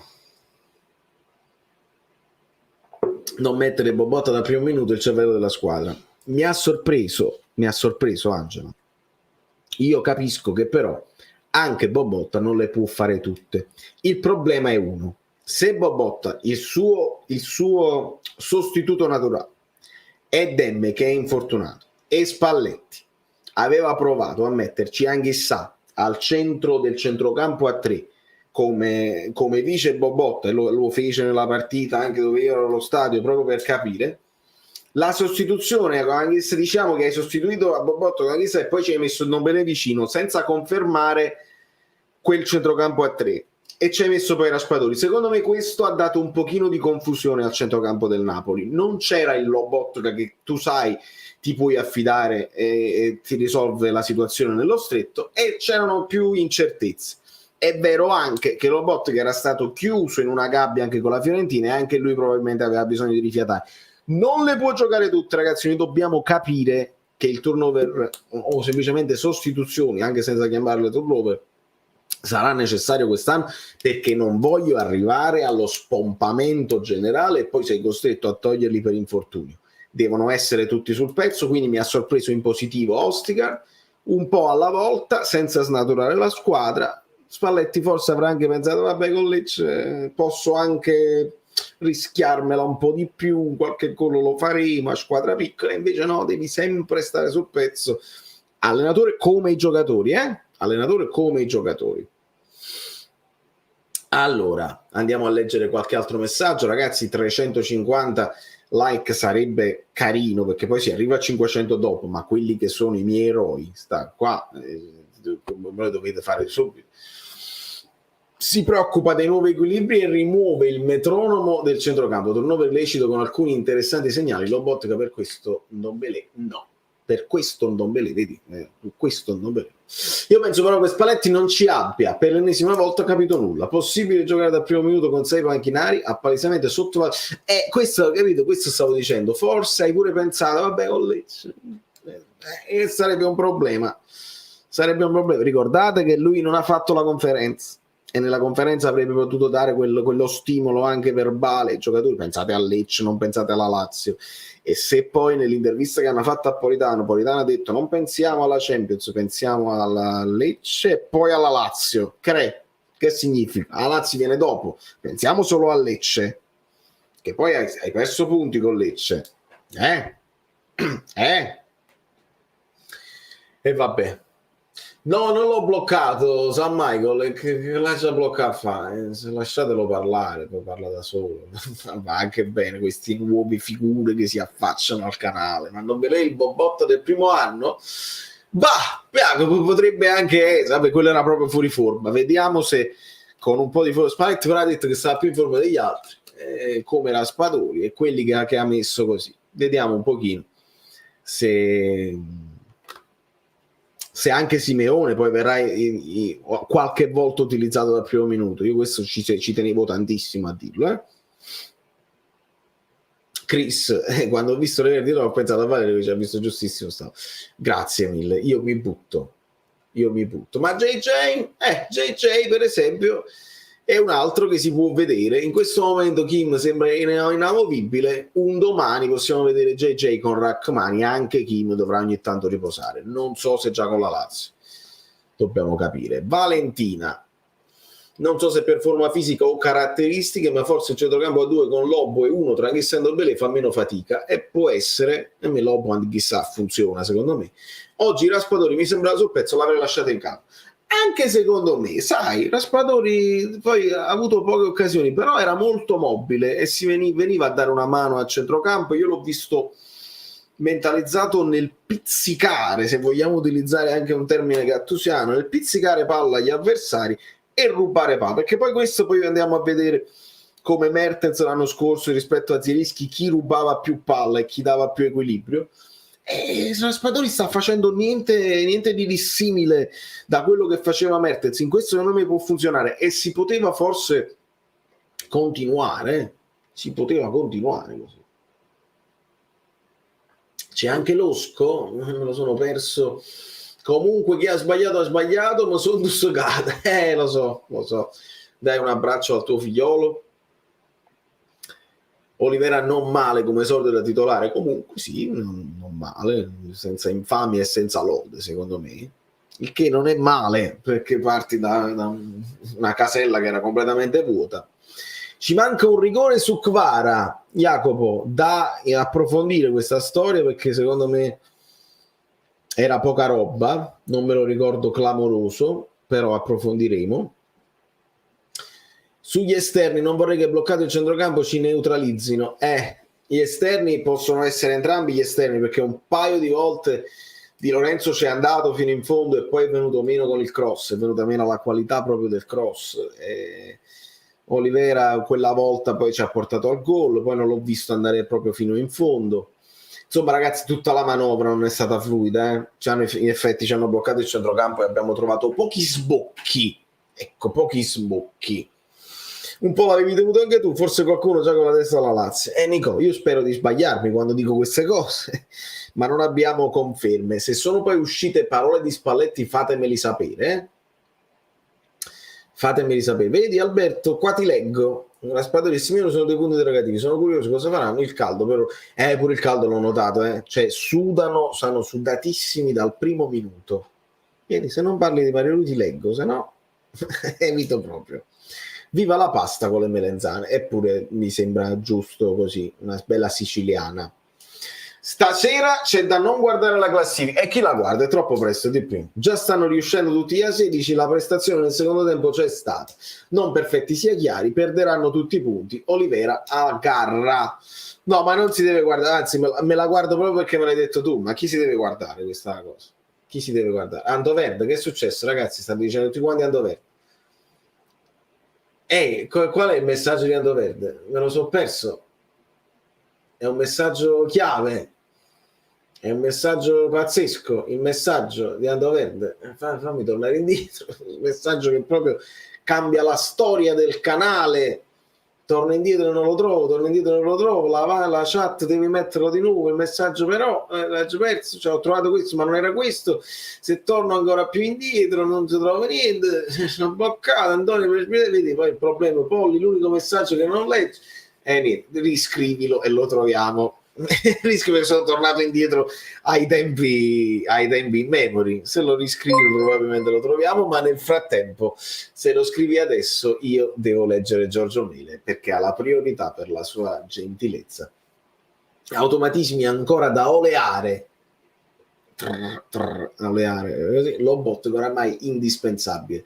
[SPEAKER 1] non mettere Bobotta dal primo minuto il cervello della squadra. Mi ha sorpreso Angela. Io capisco che però anche Bobotta non le può fare tutte. Il problema è uno: se Bobotta, il suo sostituto naturale, è Demme che è infortunato, e Spalletti aveva provato a metterci Anghissà al centro del centrocampo a 3, come dice Bobotta, e lo fece nella partita anche dove io ero allo stadio, proprio per capire la sostituzione, diciamo che hai sostituito a Bobotta con e poi ci hai messo il Ndombele vicino, senza confermare quel centrocampo a 3. e ci hai messo poi Raspadori. Secondo me questo ha dato un pochino di confusione al centrocampo del Napoli. Non c'era il Lobotka che tu sai ti puoi affidare e ti risolve la situazione nello stretto, e c'erano più incertezze. È vero anche che Lobotka era stato chiuso in una gabbia anche con la Fiorentina, e anche lui probabilmente aveva bisogno di rifiatare. Non le può giocare tutte, ragazzi. Noi dobbiamo capire che il turnover o semplicemente sostituzioni, anche senza chiamarle turnover, sarà necessario quest'anno, perché non voglio arrivare allo spompamento generale e poi sei costretto a toglierli per infortunio. Devono essere tutti sul pezzo, quindi mi ha sorpreso in positivo Ostigar, un po' alla volta, senza snaturare la squadra. Spalletti forse avrà anche pensato, vabbè, con Lecce posso anche rischiarmela un po' di più, qualche gol lo faremo a squadra piccola, invece no, devi sempre stare sul pezzo. Allenatore come i giocatori, allenatore come i giocatori. Allora, andiamo a leggere qualche altro messaggio, ragazzi. 350 like sarebbe carino, perché poi si arriva a 500 dopo, ma quelli che sono i miei eroi sta qua, lo dovete fare subito. Si preoccupa dei nuovi equilibri e rimuove il metronomo del centrocampo. Turnover lecito con alcuni interessanti segnali. Lobotka per questo Ndombele no. Per questo Ndombele, vedi? Questo Ndombele. Io penso però che Spalletti non ci abbia per l'ennesima volta capito nulla. Possibile giocare dal primo minuto con 6 panchinari, ha palesemente sottovalutato. Questo, capito? Questo stavo dicendo. Forse hai pure pensato, vabbè, con Lecce. Sarebbe un problema. Sarebbe un problema. Ricordate che lui non ha fatto la conferenza. E nella conferenza avrebbe potuto dare quello stimolo anche verbale ai giocatori. Pensate a Lecce, non pensate alla Lazio. E se poi nell'intervista che hanno fatto a Politano ha detto non pensiamo alla Champions, pensiamo alla Lecce e poi alla Lazio, che significa? La Lazio viene dopo, pensiamo solo a Lecce, che poi hai perso punti con Lecce. E vabbè. No, non l'ho bloccato, San Michael, che lascia bloccare, lasciatelo parlare, poi parla da solo. Va anche bene questi nuovi figure che si affacciano al canale, ma non ve lei il bobotto del primo anno? Bah, potrebbe anche, vabbè, quello era proprio fuori forma. Vediamo se con un po' di forma, Spalletti però ha detto che stava più in forma degli altri, come Raspadori e quelli che ha messo così. Vediamo un pochino se anche Simeone poi verrà qualche volta utilizzato dal primo minuto. Io questo ci tenevo tantissimo a dirlo. Chris, quando ho visto le verdi ho pensato a Valerio che ci ha visto giustissimo. Grazie mille, io mi butto. Ma JJ per esempio è un altro che si può vedere. In questo momento Kim sembra inamovibile, un domani possiamo vedere JJ con Rachmani, anche Kim dovrà ogni tanto riposare, non so se già con la Lazio, dobbiamo capire. Valentina, non so se per forma fisica o caratteristiche, ma forse il centrocampo a 2 con Lobo e uno tra Chissà e Ndombele fa meno fatica, e può essere, e me Lobo chissà funziona secondo me. Oggi Raspadori mi sembrava sul pezzo, l'avrei lasciato in campo. Anche secondo me, sai, Raspadori poi ha avuto poche occasioni, però era molto mobile e si veniva a dare una mano al centrocampo. Io l'ho visto mentalizzato nel pizzicare, se vogliamo utilizzare anche un termine gattusiano, nel pizzicare palla agli avversari e rubare palla, perché poi questo poi andiamo a vedere come Mertens l'anno scorso rispetto a Zielinski, chi rubava più palla e chi dava più equilibrio. E Raspadori sta facendo niente di dissimile da quello che faceva Mertens. In questo secondo me può funzionare e si poteva forse continuare così. C'è anche Losco, me lo sono perso. Comunque chi ha sbagliato, ma sono dissocata. Lo so. Dai un abbraccio al tuo figliolo. Olivera non male come esordio da titolare, comunque sì, non male, senza infamia e senza lode secondo me, il che non è male perché parti da una casella che era completamente vuota. Ci manca un rigore su Kvara, Jacopo, da approfondire questa storia perché secondo me era poca roba, non me lo ricordo clamoroso, però approfondiremo. Sugli esterni non vorrei che bloccato il centrocampo ci neutralizzino. Gli esterni possono essere entrambi gli esterni, perché un paio di volte Di Lorenzo c'è andato fino in fondo e poi è venuto meno con il cross, è venuta meno la qualità proprio del cross. Olivera quella volta poi ci ha portato al gol, poi non l'ho visto andare proprio fino in fondo. Insomma, ragazzi, tutta la manovra non è stata fluida. In effetti ci hanno bloccato il centrocampo e abbiamo trovato pochi sbocchi. Ecco, pochi sbocchi. Un po' l'avevi temuto anche tu, forse qualcuno già con la testa alla Lazio. Nico, io spero di sbagliarmi quando dico queste cose, ma non abbiamo conferme. Se sono poi uscite parole di Spalletti, fatemeli sapere. Fatemeli sapere. Vedi Alberto, qua ti leggo. Raspadori e Simeone sono dei punti interrogativi. Sono curioso cosa faranno. Il caldo, però. Pure il caldo l'ho notato, Cioè, sudano, sono sudatissimi dal primo minuto. Vedi, se non parli di Mario lui ti leggo, se no evito proprio. Viva la pasta con le melenzane, eppure mi sembra giusto così, una bella siciliana. Stasera c'è da non guardare la classifica, e chi la guarda? È troppo presto, di più. Già stanno riuscendo tutti a 16, la prestazione nel secondo tempo c'è stata. Non perfetti sia chiari, perderanno tutti i punti. Olivera a garra. No, ma non si deve guardare, anzi me la guardo proprio perché me l'hai detto tu, ma chi si deve guardare questa cosa? Chi si deve guardare? Andoverde, che è successo ragazzi? State dicendo tutti quanti Andoverde. Qual è il messaggio di Andoverde? Me lo so perso. È un messaggio chiave, è un messaggio pazzesco, il messaggio di Andoverde. Fammi tornare indietro, il messaggio che proprio cambia la storia del canale. Torno indietro e non lo trovo, la chat devi metterlo di nuovo, il messaggio però l'ho perso, cioè, ho trovato questo ma non era questo, se torno ancora più indietro non si trova niente, sono bloccato, Antonio, vedi poi il problema, Polli, l'unico messaggio che non legge, niente, riscrivilo e lo troviamo. Rischio che sono tornato indietro ai tempi in memory. Se lo riscrivo probabilmente lo troviamo, ma nel frattempo se lo scrivi adesso io devo leggere Giorgio Mele perché ha la priorità per la sua gentilezza. Automatismi ancora da oleare, Lobot oramai indispensabile.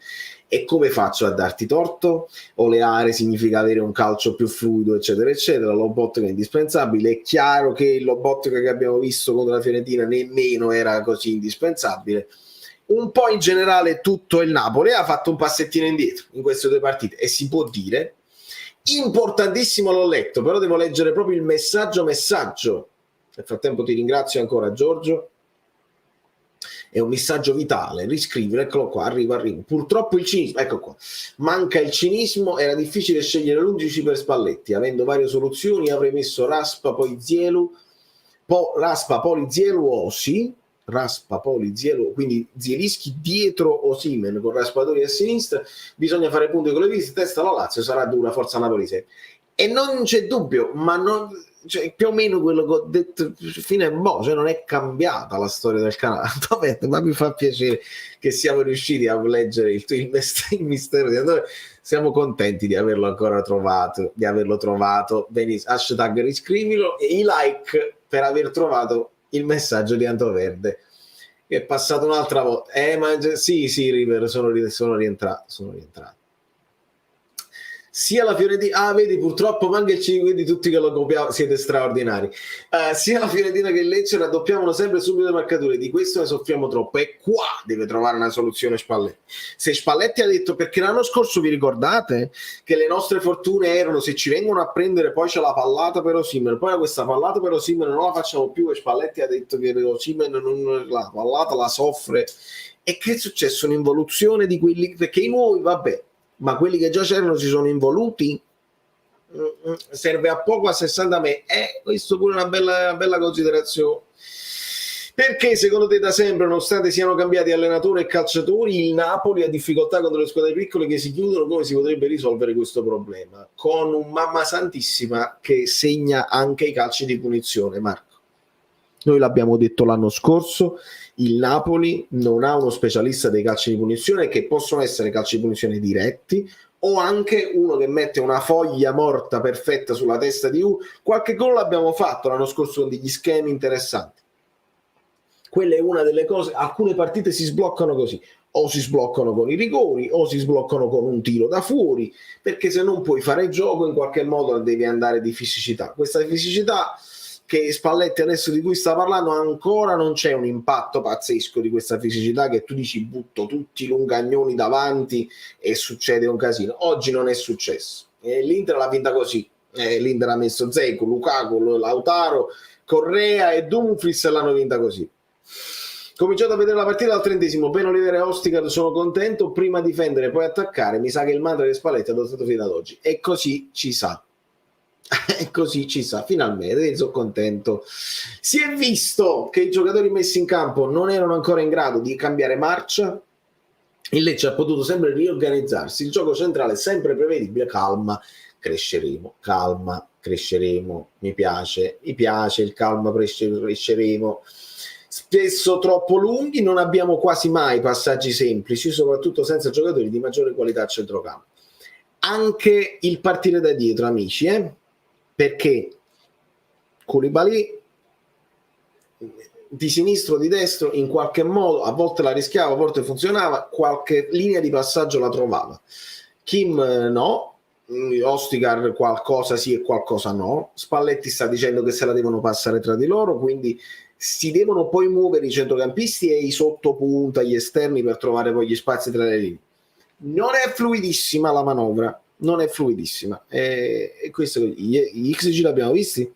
[SPEAKER 1] E come faccio a darti torto? Oleare significa avere un calcio più fluido, eccetera eccetera. Lobot che è indispensabile. È chiaro che il Lobot che abbiamo visto contro la Fiorentina nemmeno era così indispensabile. Un po' in generale tutto il Napoli ha fatto un passettino indietro in queste due partite e si può dire importantissimo, l'ho letto, però devo leggere proprio il messaggio. Nel frattempo ti ringrazio ancora Giorgio. È un messaggio vitale, riscrivere, eccolo qua, arriva. Purtroppo il cinismo, ecco qua, manca il cinismo, era difficile scegliere l'11 per Spalletti, avendo varie soluzioni avrei messo Raspa, poi Zielu, Raspa, Poli, Zielu, quindi Zielinski dietro Osimhen con Raspadori a sinistra, bisogna fare punti con le visite, testa la Lazio, sarà dura, forza Napoli. E non c'è dubbio, ma non... Cioè, più o meno quello che ho detto fino a mo', cioè non è cambiata la storia del canale. Ma mi fa piacere che siamo riusciti a leggere il mistero di Andrea. Siamo contenti di averlo ancora trovato, benissimo. Hashtag riscrivilo e i like per aver trovato il messaggio di Andoverde che è passato un'altra volta. Sì, River, sono rientrato. Sia la Fiorentina, vedi purtroppo manca il 5, quindi tutti che lo copiamo siete straordinari. Sia la Fiorentina che il Lecce raddoppiavano sempre subito le marcature, di questo ne soffriamo troppo e qua deve trovare una soluzione Spalletti. Se Spalletti ha detto, perché l'anno scorso vi ricordate che le nostre fortune erano se ci vengono a prendere poi c'è la pallata per Osimhen, poi questa pallata per Osimhen non la facciamo più e Spalletti ha detto che Osimhen la pallata la soffre. E che è successo? Un'involuzione di quelli, perché i nuovi vabbè, ma quelli che già c'erano si sono involuti, serve a poco a 60 metri. Questo pure è una bella considerazione, perché secondo te da sempre, nonostante siano cambiati allenatori e calciatori, il Napoli ha difficoltà contro le squadre piccole che si chiudono? Come si potrebbe risolvere questo problema? Con un mamma santissima che segna anche i calci di punizione, Marco. Noi l'abbiamo detto l'anno scorso, il Napoli non ha uno specialista dei calci di punizione, che possono essere calci di punizione diretti o anche uno che mette una foglia morta perfetta sulla testa di qualche gol l'abbiamo fatto l'anno scorso con degli schemi interessanti. Quella è una delle cose, alcune partite si sbloccano così, o si sbloccano con i rigori o si sbloccano con un tiro da fuori, perché se non puoi fare gioco in qualche modo devi andare di fisicità. Questa fisicità che Spalletti adesso di cui sta parlando ancora non c'è un impatto pazzesco di questa fisicità che tu dici butto tutti i lungagnoni davanti e succede un casino. Oggi non è successo. L'Inter l'ha vinta così. L'Inter ha messo Dzeko, Lukaku, Lautaro, Correa e Dumfries e l'hanno vinta così. Cominciato a vedere la partita al 30esimo, Ben Oliver e Ostigar sono contento, prima difendere poi attaccare, mi sa che il madre di Spalletti ha adottato fino ad oggi e così ci sa. E così ci sa, finalmente sono contento. Si è visto che i giocatori messi in campo non erano ancora in grado di cambiare marcia, il Lecce ha potuto sempre riorganizzarsi, il gioco centrale è sempre prevedibile, calma, cresceremo, mi piace il calma, cresceremo. Spesso troppo lunghi, non abbiamo quasi mai passaggi semplici, soprattutto senza giocatori di maggiore qualità a centrocampo. Anche il partire da dietro, amici, perché Koulibaly di sinistro o di destro in qualche modo a volte la rischiava, a volte funzionava, qualche linea di passaggio la trovava. Kim no, Ostigar qualcosa sì e qualcosa no. Spalletti sta dicendo che se la devono passare tra di loro, quindi si devono poi muovere i centrocampisti e i sottopunta, gli esterni per trovare poi gli spazi tra le linee. Non è fluidissima la manovra, non è fluidissima. E questo, gli XG l'abbiamo visti?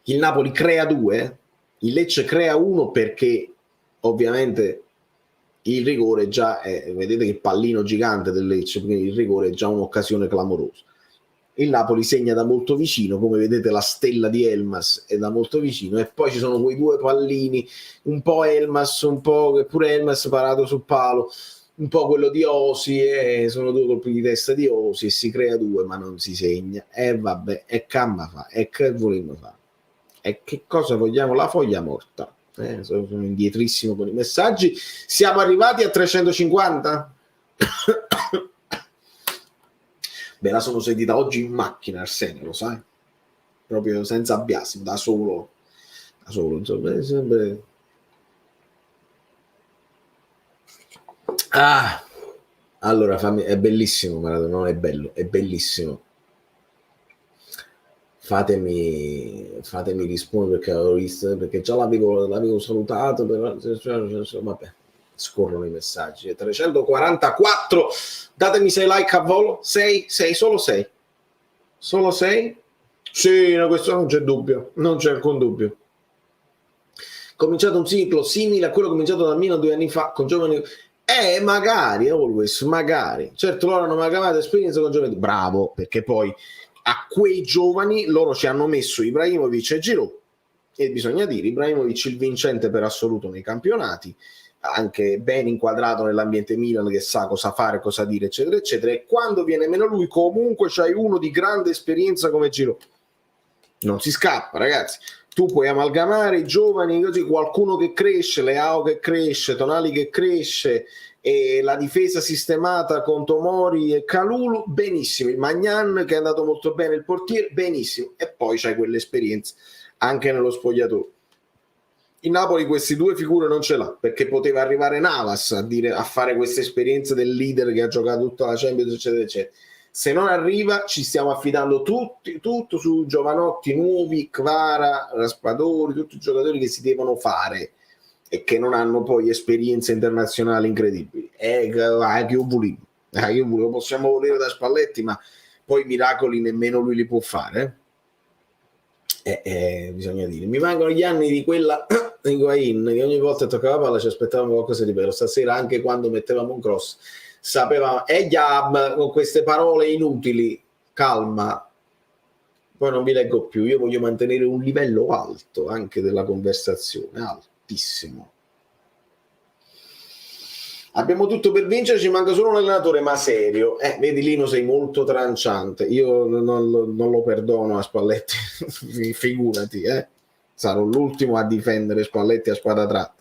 [SPEAKER 1] Il Napoli crea 2, il Lecce crea 1 perché ovviamente il rigore già è, vedete che pallino gigante del Lecce, quindi il rigore è già un'occasione clamorosa. Il Napoli segna da molto vicino, come vedete la stella di Elmas è da molto vicino e poi ci sono quei due pallini, un po' Elmas, un po' pure Elmas parato sul palo, un po' quello di Osi, e sono due colpi di testa di Osi e si crea 2 ma non si segna, e vabbè, e camma fa, e che vogliamo fare, e che cosa vogliamo, la foglia morta. Sono indietrissimo con i messaggi. Siamo arrivati a 350. Me la sono sentita oggi in macchina, Arsenio, lo sai? Proprio senza biasimo, da solo, insomma, sempre. Allora, è bellissimo Maradona, non è bello, è bellissimo. Fatemi rispondere perché avevo visto, perché già l'avevo salutato, però vabbè, scorrono i messaggi. 344, datemi 6 like a volo, 6, solo 6, solo 6? Sì, no, questo non c'è dubbio, non c'è alcun dubbio. Cominciato un ciclo simile a quello cominciato da Milan 2 anni fa con giovani, magari, always, magari, certo loro hanno amalgamato esperienza con giovani, bravo, perché poi a quei giovani loro ci hanno messo Ibrahimovic e Giroud, e bisogna dire Ibrahimovic il vincente per assoluto nei campionati, anche ben inquadrato nell'ambiente Milan che sa cosa fare, cosa dire, eccetera eccetera, e quando viene meno lui comunque c'hai uno di grande esperienza come Giroud, non si scappa, ragazzi. Tu puoi amalgamare i giovani così, qualcuno che cresce, Leao che cresce, Tonali che cresce, e la difesa sistemata con Tomori e Kalulu, benissimo, il Magnan che è andato molto bene, il portiere, benissimo, e poi c'hai quell'esperienza anche nello spogliatoio. Il Napoli queste due figure non ce l'ha, perché poteva arrivare Navas a fare questa esperienza del leader che ha giocato tutta la Champions, eccetera eccetera. Se non arriva ci stiamo affidando tutto su giovanotti nuovi, Kvara, Raspadori, tutti i giocatori che si devono fare e che non hanno poi esperienze internazionali incredibili. Che io volevo, possiamo volere da Spalletti, ma poi miracoli nemmeno lui li può fare. Bisogna dire, mi mancano gli anni di quella Higuain che ogni volta toccava la palla ci aspettavamo qualcosa di bello. Stasera anche quando mettevamo un cross sapevamo, Gab, con queste parole inutili, calma, poi non vi leggo più, io voglio mantenere un livello alto anche della conversazione, altissimo. Abbiamo tutto per vincere, ci manca solo un allenatore, ma serio. Vedi Lino, sei molto tranciante, io non lo perdono a Spalletti, figurati, sarò l'ultimo a difendere Spalletti a spada tratta,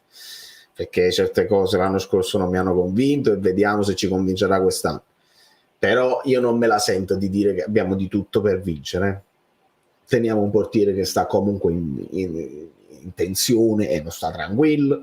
[SPEAKER 1] perché certe cose l'anno scorso non mi hanno convinto e vediamo se ci convincerà quest'anno. Però io non me la sento di dire che abbiamo di tutto per vincere. Teniamo un portiere che sta comunque in tensione e non sta tranquillo.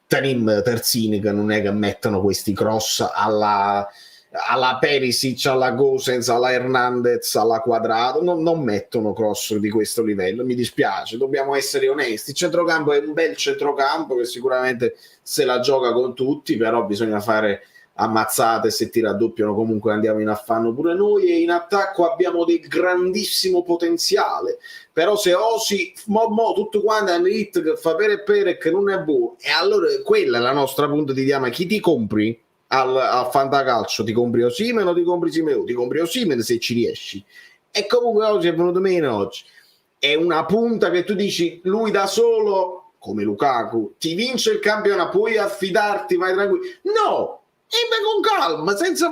[SPEAKER 1] Tenim terzini che non è che mettono questi cross alla alla Perisic, alla Gosens, alla Hernandez, alla Quadrato, non mettono cross di questo livello, mi dispiace, dobbiamo essere onesti. Il centrocampo è un bel centrocampo che sicuramente se la gioca con tutti, però bisogna fare ammazzate, se ti raddoppiano comunque andiamo in affanno pure noi, e in attacco abbiamo del grandissimo potenziale, però se osi tutto quanto è un hit che fa pere che non è buono, e allora quella è la nostra punta di diamante. Chi ti compri al fantacalcio? Ti compri Osimhen o ti compri Simeone? Ti compri Osimhen se ci riesci, e comunque oggi è venuto meno. Oggi è una punta che tu dici lui da solo, come Lukaku, ti vince il campionato, puoi affidarti, vai tranquillo. No, e con calma, senza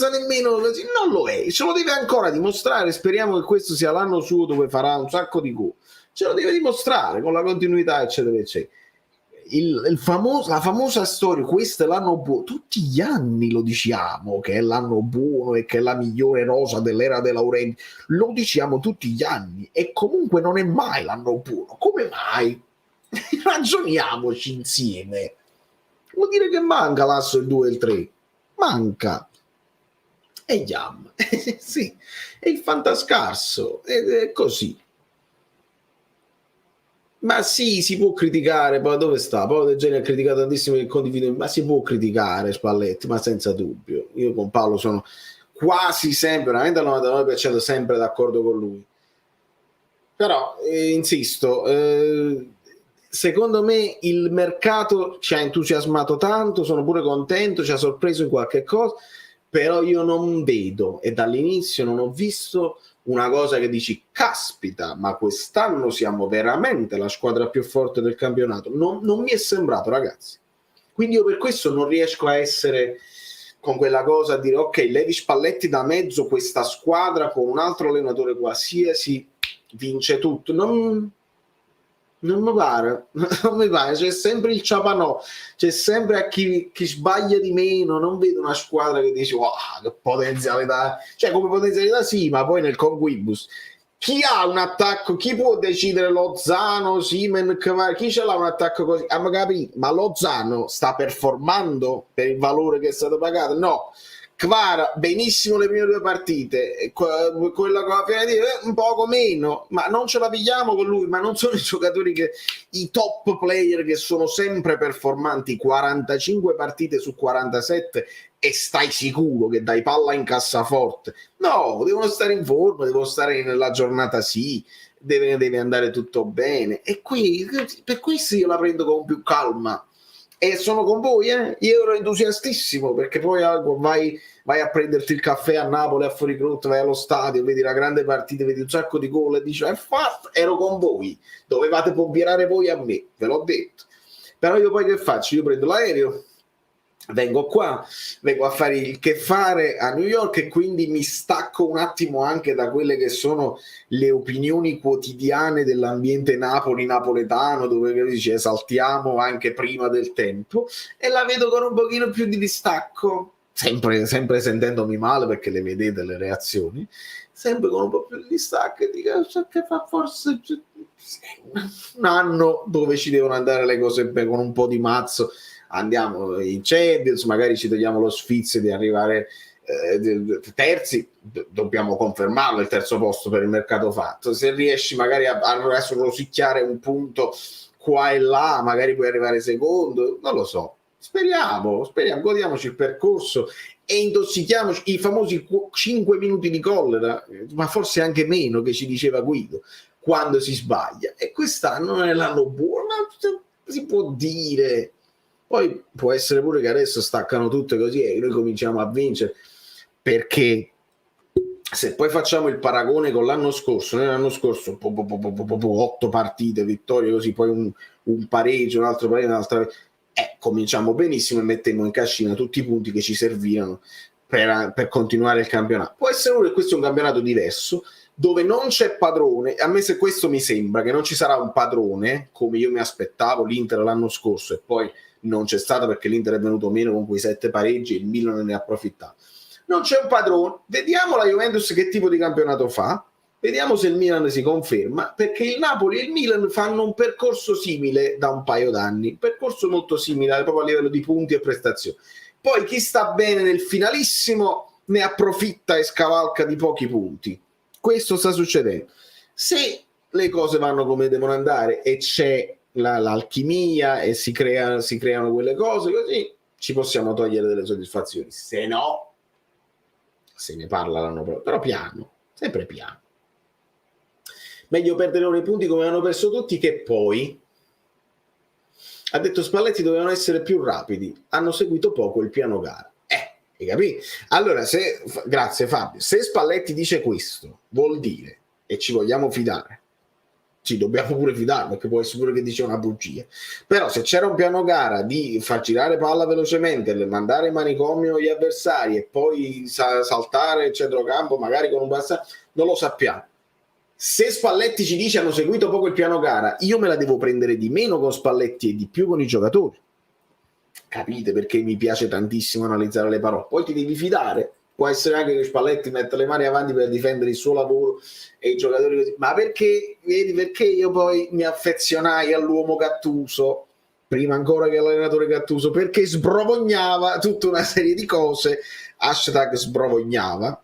[SPEAKER 1] nemmeno, non lo è, ce lo deve ancora dimostrare. Speriamo che questo sia l'anno suo dove farà un sacco di gol, ce lo deve dimostrare con la continuità eccetera eccetera. La famosa storia, questo è l'anno buono, tutti gli anni lo diciamo che è l'anno buono e che è la migliore rosa dell'era De Laurenti, lo diciamo tutti gli anni, e comunque non è mai l'anno buono. Come mai? Ragioniamoci insieme. Vuol dire che manca l'asso il 2 e il 3, manca, e Yam sì, è il fantascarso, è così. Ma sì, si può criticare, poi dove sta? Paolo De Geni ha criticato tantissimo il condivido, ma si può criticare Spalletti, ma senza dubbio. Io con Paolo sono quasi sempre, veramente al 99% sempre d'accordo con lui. Però, insisto, secondo me il mercato ci ha entusiasmato tanto, sono pure contento, ci ha sorpreso in qualche cosa, però io non vedo, e dall'inizio non ho visto una cosa che dici caspita, ma quest'anno siamo veramente la squadra più forte del campionato. Non mi è sembrato, ragazzi. Quindi io per questo non riesco a essere con quella cosa a dire ok, levi Spalletti da mezzo, questa squadra con un altro allenatore qualsiasi vince tutto. Non mi pare, non mi pare, c'è sempre il ciapanò, c'è sempre a chi sbaglia di meno. Non vedo una squadra che dice wow, che potenzialità, cioè come potenzialità sì, ma poi nel conquibus chi ha un attacco, chi può decidere? Lozano, Simen, chi ce l'ha un attacco così? Ma Lozano sta performando per il valore che è stato pagato? No. Kvara benissimo le prime due partite, quella con la Fiorentina un poco meno, ma non ce la pigliamo con lui. Ma non sono i giocatori che i top player che sono sempre performanti, 45 partite su 47 e stai sicuro che dai palla in cassaforte? No, devono stare in forma, devono stare nella giornata, sì, deve andare tutto bene, e qui per questo io la prendo con più calma. E sono con voi, io ero entusiastissimo, perché poi vai a prenderti il caffè a Napoli, a Fuoricrut, vai allo stadio, vedi la grande partita, vedi un sacco di gol e dici è fatto, ero con voi, dovevate pompierare voi a me, ve l'ho detto. Però io poi che faccio? Io prendo l'aereo, vengo qua, vengo a fare il che fare a New York, e quindi mi stacco un attimo anche da quelle che sono le opinioni quotidiane dell'ambiente napoletano, dove ci esaltiamo anche prima del tempo, e la vedo con un pochino più di distacco, sempre sentendomi male perché le vedete le reazioni, sempre con un po' più di distacco, e dico che fa forse un anno dove ci devono andare le cose bene, con un po' di mazzo andiamo in Champions, magari ci togliamo lo sfizio di arrivare terzi, dobbiamo confermarlo il terzo posto per il mercato fatto. Se riesci magari a rosicchiare un punto qua e là, magari puoi arrivare secondo, non lo so. Speriamo, godiamoci il percorso e intossichiamoci i famosi 5 minuti di collera, ma forse anche meno, che ci diceva Guido, quando si sbaglia. E quest'anno non è l'anno buono, si può dire. Poi può essere pure che adesso staccano tutte così e noi cominciamo a vincere, perché se poi facciamo il paragone con l'anno scorso, noi l'anno scorso 8 partite, vittorie così, poi un pareggio, un altro pareggio, un'altra, cominciamo benissimo e mettiamo in cascina tutti i punti che ci servivano per continuare il campionato. Può essere pure che questo è un campionato diverso, dove non c'è padrone. A me, se questo mi sembra che non ci sarà un padrone come io mi aspettavo l'Inter l'anno scorso, e poi non c'è stato perché l'Inter è venuto meno con quei 7 pareggi e il Milan ne ha approfittato. Non c'è un padrone, vediamo la Juventus che tipo di campionato fa, vediamo se il Milan si conferma, perché il Napoli e il Milan fanno un percorso simile da un paio d'anni, percorso molto simile proprio a livello di punti e prestazioni, poi chi sta bene nel finalissimo ne approfitta e scavalca di pochi punti. Questo sta succedendo. Se le cose vanno come devono andare e c'è l'alchimia e si creano quelle cose così, ci possiamo togliere delle soddisfazioni. Se no, se ne parla l'anno prossimo, però piano, sempre piano. Meglio perdere ora i punti come hanno perso tutti che poi, ha detto Spalletti, dovevano essere più rapidi, hanno seguito poco il piano gara. Hai capito? Allora, grazie Fabio, se Spalletti dice questo, vuol dire, e ci vogliamo fidare, ci dobbiamo pure fidare, perché può essere pure che dice una bugia, però se c'era un piano gara di far girare palla velocemente, mandare in manicomio gli avversari e poi saltare il centrocampo magari con un passaggio, non lo sappiamo. Se Spalletti ci dice hanno seguito poco il piano gara, io me la devo prendere di meno con Spalletti e di più con i giocatori. Capite perché mi piace tantissimo analizzare le parole? Poi ti devi fidare. Può essere anche che Spalletti metta le mani avanti per difendere il suo lavoro e i giocatori così. Ma perché, vedi, perché io poi mi affezionai all'uomo Gattuso, prima ancora che all'allenatore Gattuso, perché sbrovognava tutta una serie di cose. Hashtag sbrovognava,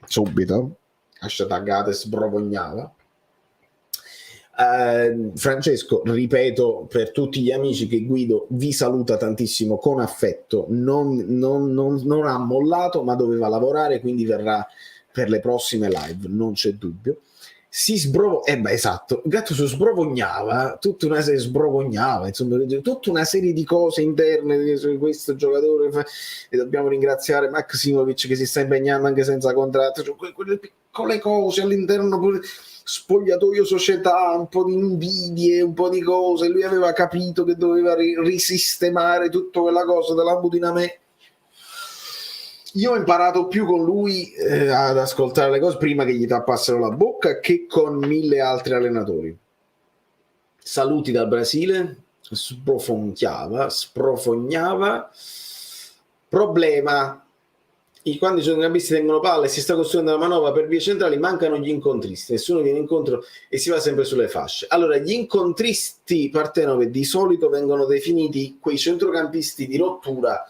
[SPEAKER 1] subito. Hashtagate sbrovognava. Francesco, ripeto per tutti gli amici che Guido vi saluta tantissimo con affetto, non ha mollato ma doveva lavorare, quindi verrà per le prossime live, non c'è dubbio. Esatto, Gattuso sbrovognava tutta una serie, insomma, tutta una serie di cose interne su questo giocatore, e dobbiamo ringraziare Maksimovic che si sta impegnando anche senza contratto, cioè, quelle piccole cose all'interno pure, spogliatoio società, un po' di invidie, un po' di cose. Lui aveva capito che doveva risistemare tutta quella cosa dell'Ambudiname. Io ho imparato più con lui ad ascoltare le cose prima che gli tappassero la bocca che con 1000 altri allenatori. Saluti dal Brasile. Sprofognava. Problema: quando i centrocampisti tengono palla e si sta costruendo la manovra per vie centrali, mancano gli incontristi, nessuno viene incontro e si va sempre sulle fasce. Allora, gli incontristi partenove di solito vengono definiti quei centrocampisti di rottura.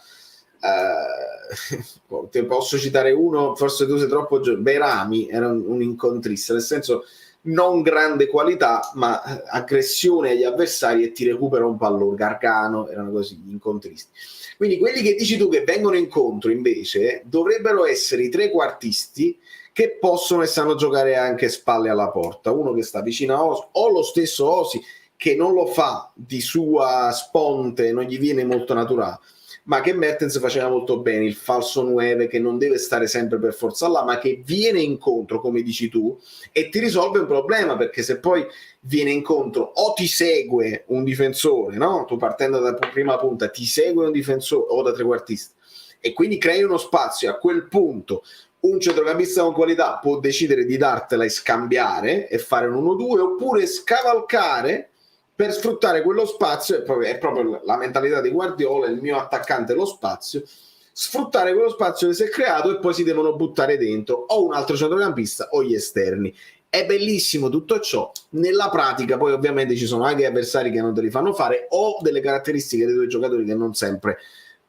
[SPEAKER 1] Te posso citare uno, forse tu sei troppo Berami era un incontrista, nel senso non grande qualità ma aggressione agli avversari e ti recupera un pallone. Gargano erano così gli incontristi. Quindi quelli che dici tu che vengono incontro invece dovrebbero essere i trequartisti che possono e sanno giocare anche spalle alla porta, uno che sta vicino a Osi o lo stesso Osi che non lo fa di sua sponte, non gli viene molto naturale, ma che Mertens faceva molto bene, il falso 9 che non deve stare sempre per forza là, ma che viene incontro, come dici tu, e ti risolve un problema, perché se poi viene incontro o ti segue un difensore, no? Tu partendo da prima punta ti segue un difensore o da trequartista e quindi crei uno spazio, a quel punto un centrocampista con qualità può decidere di dartela e scambiare e fare un 1-2 oppure scavalcare per sfruttare quello spazio. È proprio la mentalità di Guardiola, il mio attaccante lo spazio, sfruttare quello spazio che si è creato e poi si devono buttare dentro o un altro centrocampista o gli esterni. È bellissimo tutto ciò, nella pratica poi ovviamente ci sono anche avversari che non te li fanno fare o delle caratteristiche dei due giocatori che non sempre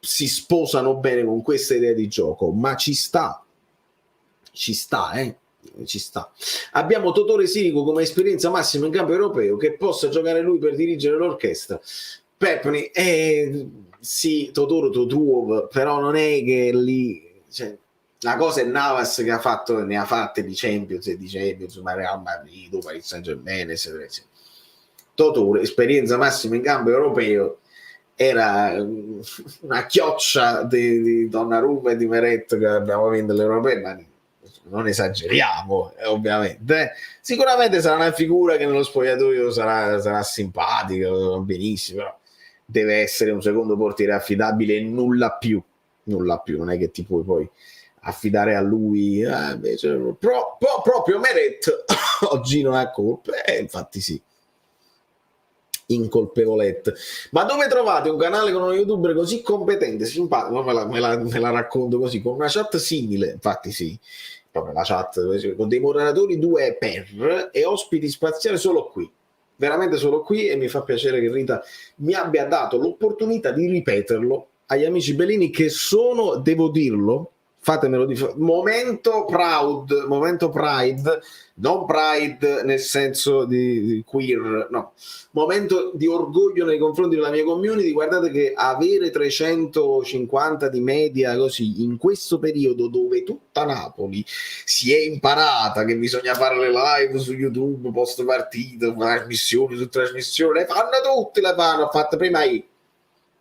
[SPEAKER 1] si sposano bene con questa idea di gioco, ma ci sta, ci sta. Abbiamo Totore Sirico come esperienza massima in campo europeo, che possa giocare lui per dirigere l'orchestra. Pepni, sì, Totoro, però non è che lì, cioè, la cosa è Navas che ne ha fatte di Champions, ma Real Madrid, Paris Saint-Germain, eccetera, eccetera. Totoro, esperienza massima in campo europeo, era una chioccia di Donnarumma e di Meret che abbiamo vinto l'Europeo, ma non esageriamo, ovviamente. Sicuramente sarà una figura che nello spogliatoio sarà simpatica, benissimo, però deve essere un secondo portiere affidabile e nulla più, non è che ti puoi poi affidare a lui, invece, proprio Meret oggi non ha colpe, infatti sì, incolpevolette. Ma dove trovate un canale con uno youtuber così competente, simpatico? Me la racconto così, con una chat simile, infatti sì, proprio la chat con dei moderatori 2 per e ospiti spaziali solo qui, veramente solo qui, e mi fa piacere che Rita mi abbia dato l'opportunità di ripeterlo agli amici Bellini che sono, devo dirlo, fatemelo di momento Pride, non Pride nel senso di queer, no, momento di orgoglio nei confronti della mia community. Guardate che avere 350 di media così in questo periodo dove tutta Napoli si è imparata che bisogna fare le live su YouTube post partita, trasmissioni su trasmissioni, le fanno tutti, le fanno, fatte prima io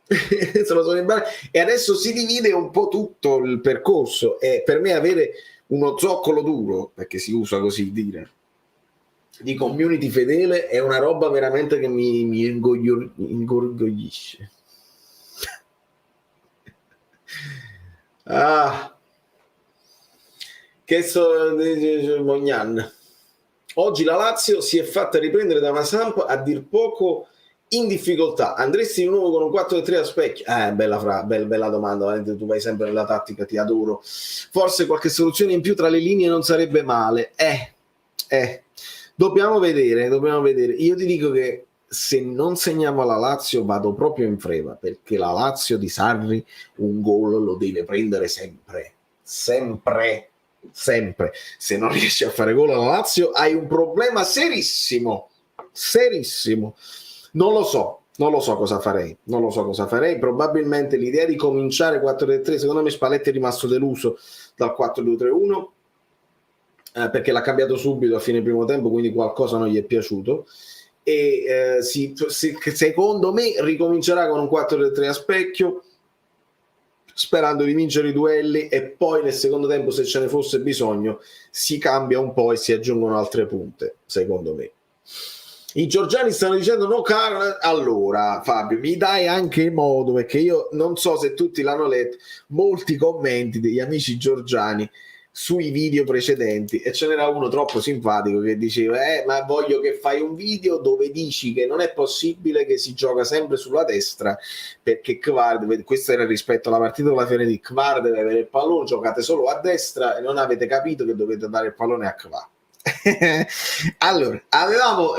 [SPEAKER 1] se lo sono imparato, e adesso si divide un po' tutto il percorso, e per me avere uno zoccolo duro, perché si usa così dire, di community fedele è una roba veramente che mi ingorgoglisce. Che so Mognan. Oggi la Lazio si è fatta riprendere da una Samp a dir poco in difficoltà. Andresti di nuovo con un 4-3 a specchio? Bella domanda, veramente. Tu vai sempre nella tattica, ti adoro. Forse qualche soluzione in più tra le linee non sarebbe male. Dobbiamo vedere. Io ti dico che se non segniamo alla Lazio vado proprio in freva, perché la Lazio di Sarri un gol lo deve prendere sempre. Se non riesci a fare gol alla Lazio hai un problema serissimo. Non lo so cosa farei. Probabilmente l'idea di cominciare 4-3, secondo me Spalletti è rimasto deluso dal 4-2-3-1 perché l'ha cambiato subito a fine primo tempo, quindi qualcosa non gli è piaciuto, e secondo me ricomincerà con un 4-3 a specchio, sperando di vincere i duelli, e poi nel secondo tempo, se ce ne fosse bisogno, si cambia un po' e si aggiungono altre punte, secondo me. I georgiani stanno dicendo no caro. Allora Fabio, mi dai anche modo, perché io non so se tutti l'hanno letto, molti commenti degli amici georgiani sui video precedenti, e ce n'era uno troppo simpatico che diceva ma voglio che fai un video dove dici che non è possibile che si gioca sempre sulla destra, perché Kvar, questo era rispetto alla partita con la Fiorentina, Kvar deve avere il pallone, giocate solo a destra e non avete capito che dovete dare il pallone a Kvar. Allora,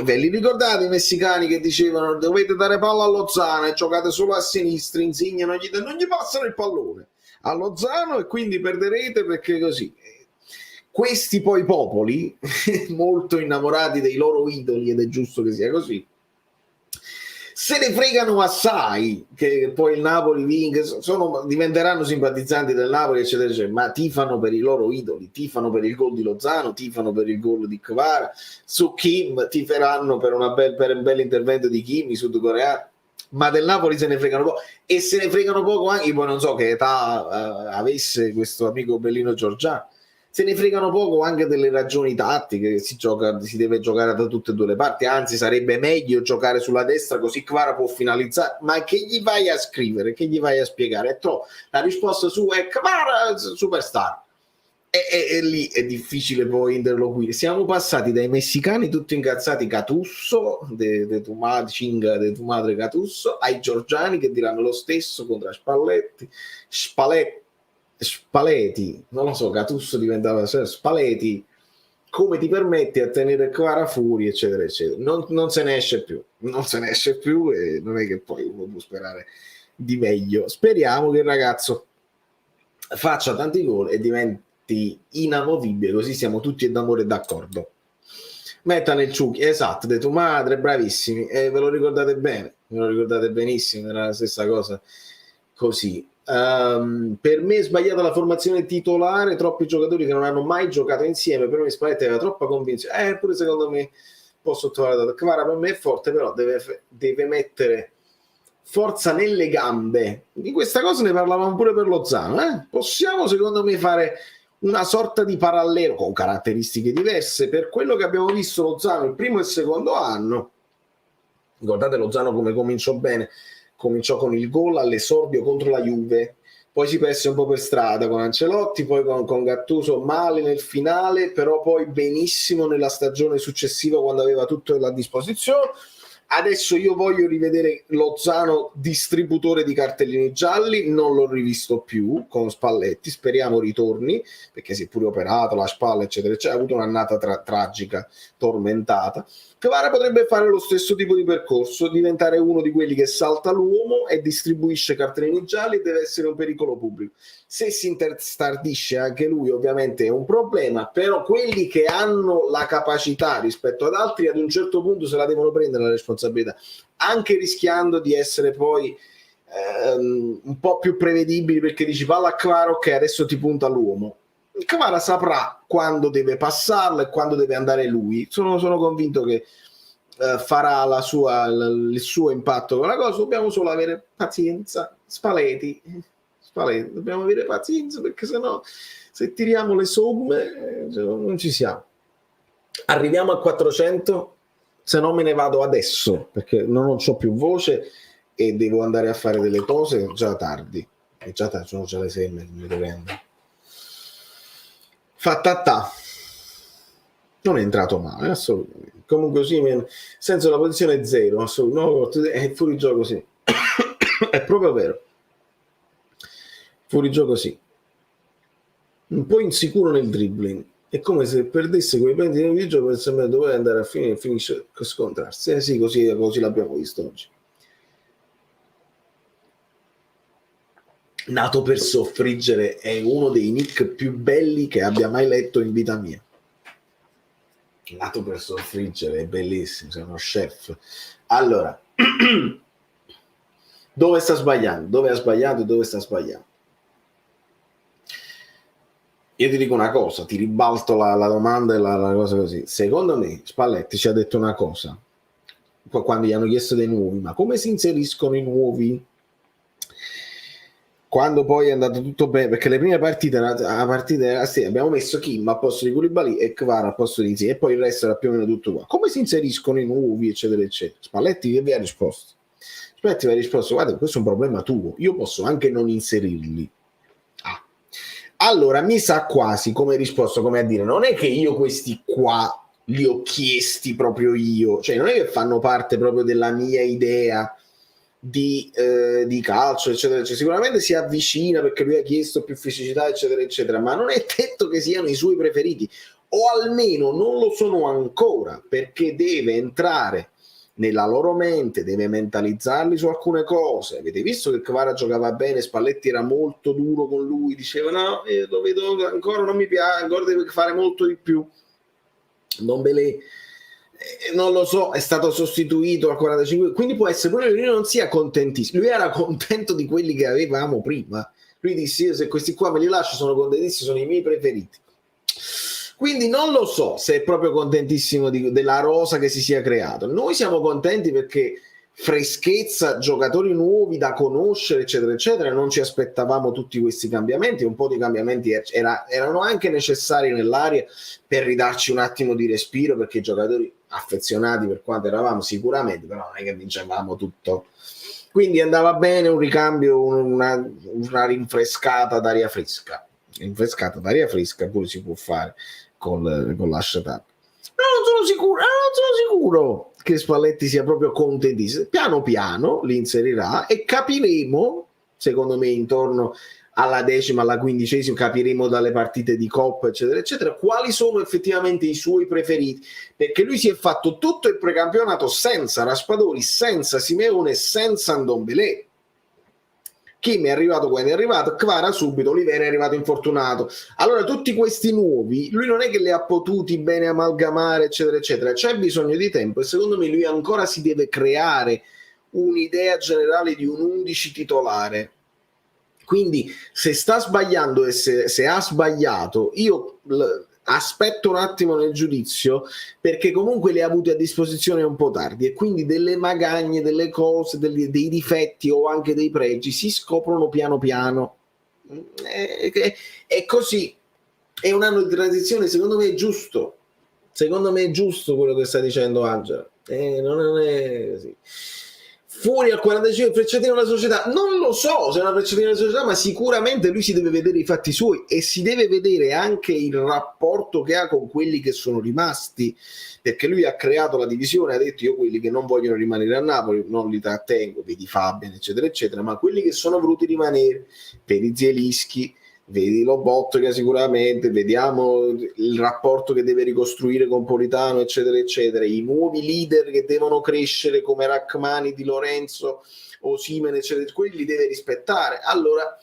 [SPEAKER 1] ve li ricordate i messicani che dicevano dovete dare palla a Lozano e giocate solo a sinistra, Insigne non gli passano il pallone a Lozano e quindi perderete, perché così. Questi poi popoli molto innamorati dei loro idoli, ed è giusto che sia così, se ne fregano assai che poi il Napoli vinca, diventeranno simpatizzanti del Napoli eccetera eccetera, ma tifano per i loro idoli, tifano per il gol di Lozano, tifano per il gol di Kvara, su Kim tiferanno per un bel intervento di Kim, i sudcoreani, ma del Napoli se ne fregano poco, e se ne fregano poco anche, poi non so che età avesse questo amico Bellino Giorgiano, se ne fregano poco anche delle ragioni tattiche, si deve giocare da tutte e due le parti, anzi sarebbe meglio giocare sulla destra così Kvara può finalizzare, ma che gli vai a scrivere, che gli vai a spiegare? È troppo. La risposta su è Kvara superstar, e lì è difficile poi interloquire. Siamo passati dai messicani tutti incazzati Gattuso, de tu madre Gattuso, ai georgiani che diranno lo stesso contro Spalletti, non lo so, Gattuso diventava Spalletti, come ti permetti a tenere Kvara fuori eccetera eccetera, non se ne esce più, e non è che poi uno può sperare di meglio. Speriamo che il ragazzo faccia tanti gol e diventi inamovibile, così siamo tutti d'amore e d'accordo. Metta nel ciucchi, esatto, de tu madre, bravissimi, ve lo ricordate bene, me lo ricordate benissimo, era la stessa cosa così. Per me è sbagliata la formazione titolare, troppi giocatori che non hanno mai giocato insieme, per me Spalletti aveva troppa convinzione, pure secondo me un po' sottovalutato. Kvara per me è forte, però deve mettere forza nelle gambe. Di questa cosa ne parlavamo pure per Lozano, possiamo secondo me fare una sorta di parallelo con caratteristiche diverse. Per quello che abbiamo visto Lozano il primo e il secondo anno, ricordate Lozano come cominciò bene, cominciò con il gol all'esordio contro la Juve, poi si perse un po' per strada con Ancelotti, poi con Gattuso male nel finale, però poi benissimo nella stagione successiva quando aveva tutto a disposizione. Adesso io voglio rivedere Lozano distributore di cartellini gialli, non l'ho rivisto più con Spalletti, speriamo ritorni, perché si è pure operato la spalla eccetera eccetera, ha avuto un'annata tragica, tormentata. Kvara potrebbe fare lo stesso tipo di percorso, diventare uno di quelli che salta l'uomo e distribuisce cartellini gialli e deve essere un pericolo pubblico. Se si intestardisce anche lui ovviamente è un problema, però quelli che hanno la capacità rispetto ad altri ad un certo punto se la devono prendere la responsabilità, anche rischiando di essere poi un po' più prevedibili, perché dici palla a Kvara, ok, adesso ti punta l'uomo. Kvara saprà quando deve passarla e quando deve andare lui. Sono convinto che farà il suo impatto con la cosa. Dobbiamo solo avere pazienza. Spalletti, dobbiamo avere pazienza, perché sennò se tiriamo le somme non ci siamo. Arriviamo a 400, se no me ne vado adesso perché non ho più voce e devo andare a fare delle cose. Già tardi, sono già le 6, mi dovrei andare. Fattata, non è entrato male assolutamente. Comunque sì, senso la posizione è 0, assolutamente. No, è fuori gioco, sì. È proprio vero, fuori gioco, sì. Un po' insicuro nel dribbling, è come se perdesse quei penti nel videogioco per sempre doveva andare a finire e finisce a scontrarsi. Sì, così l'abbiamo visto oggi. Nato per soffriggere è uno dei nick più belli che abbia mai letto in vita mia. Nato per soffriggere è bellissimo, sei uno chef. Allora, dove sta sbagliando? Dove ha sbagliato e dove sta sbagliando? Io ti dico una cosa, ti ribalto la domanda e la cosa così. Secondo me Spalletti ci ha detto una cosa quando gli hanno chiesto dei nuovi, ma come si inseriscono i nuovi? Quando poi è andato tutto bene, perché le prime partite sì, abbiamo messo Kim a posto di Koulibaly e Kvara a posto di Insigne, e poi il resto era più o meno tutto qua. Come si inseriscono i nuovi, eccetera, eccetera? Spalletti che vi ha risposto? Spalletti vi ha risposto, guarda, questo è un problema tuo, io posso anche non inserirli. Allora, mi sa quasi come risposto, come a dire, non è che io questi qua li ho chiesti proprio io, cioè non è che fanno parte proprio della mia idea di calcio, eccetera, eccetera. Sicuramente si avvicina perché lui ha chiesto più fisicità, eccetera, eccetera, ma non è detto che siano i suoi preferiti, o almeno non lo sono ancora, perché deve entrare nella loro mente, deve mentalizzarli su alcune cose. Avete visto che Kvara giocava bene, Spalletti era molto duro con lui, diceva no, lo vedo ancora, non mi piace, ancora deve fare molto di più, non lo so, è stato sostituito al 45, quindi può essere pure che lui non sia contentissimo, lui era contento di quelli che avevamo prima, lui disse io se questi qua me li lascio sono contentissimo, sono i miei preferiti. Quindi non lo so se è proprio contentissimo della rosa che si sia creato. Noi siamo contenti perché freschezza, giocatori nuovi da conoscere, eccetera, eccetera. Non ci aspettavamo tutti questi cambiamenti. Un po' di cambiamenti erano anche necessari nell'area per ridarci un attimo di respiro, perché i giocatori affezionati per quanto eravamo sicuramente, però non è che vincevamo tutto. Quindi andava bene un ricambio, una rinfrescata d'aria fresca. Rinfrescata d'aria fresca pure si può fare con l'Hashtag. Non sono sicuro che Spalletti sia proprio contentissimo. Piano piano li inserirà e capiremo, secondo me intorno alla 10ª, alla 15ª, capiremo dalle partite di Coppa, eccetera, eccetera, quali sono effettivamente i suoi preferiti, perché lui si è fatto tutto il precampionato senza Raspadori, senza Simeone, senza Ndombele. Kim è arrivato quando è arrivato, Kvara subito, Oliveira è arrivato infortunato. Allora tutti questi nuovi, lui non è che li ha potuti bene amalgamare, eccetera, eccetera. C'è bisogno di tempo e secondo me lui ancora si deve creare un'idea generale di un 11 titolare. Quindi se sta sbagliando e se ha sbagliato, io aspetto un attimo nel giudizio, perché comunque li ha avuti a disposizione un po' tardi e quindi delle magagne, delle cose, dei difetti o anche dei pregi si scoprono piano piano. È così, è un anno di transizione, secondo me è giusto quello che sta dicendo Angela, non è così. Fuori al 45 frecciatino della società, non lo so se è una frecciatina della società, ma sicuramente lui si deve vedere i fatti suoi e si deve vedere anche il rapporto che ha con quelli che sono rimasti, perché lui ha creato la divisione, ha detto io quelli che non vogliono rimanere a Napoli non li trattengo, vedi Fabian eccetera eccetera, ma quelli che sono voluti rimanere per i Zielinski vedi Lobotka sicuramente, vediamo il rapporto che deve ricostruire con Politano, eccetera, eccetera, i nuovi leader che devono crescere come Rachmani, Di Lorenzo, Osimhen, eccetera, quelli li deve rispettare. Allora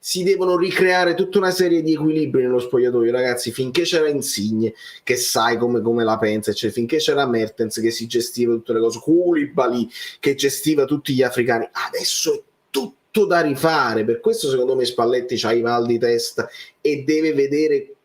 [SPEAKER 1] si devono ricreare tutta una serie di equilibri nello spogliatoio, ragazzi. Finché c'era Insigne che sai come la pensa, cioè, finché c'era Mertens che si gestiva tutte le cose, Koulibaly che gestiva tutti gli africani, adesso è tutto da rifare. Per questo secondo me Spalletti c'ha i mal di testa e deve vedere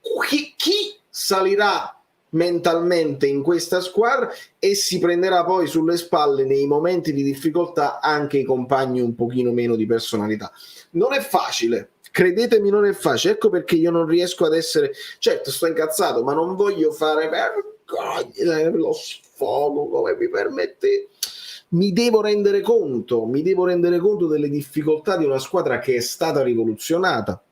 [SPEAKER 1] chi salirà mentalmente in questa squadra e si prenderà poi sulle spalle nei momenti di difficoltà anche i compagni un pochino meno di personalità. Non è facile, credetemi, non è facile. Ecco perché io non riesco ad essere, certo sto incazzato, ma non voglio fare lo sfogo, come mi permette. Mi devo rendere conto delle difficoltà di una squadra che è stata rivoluzionata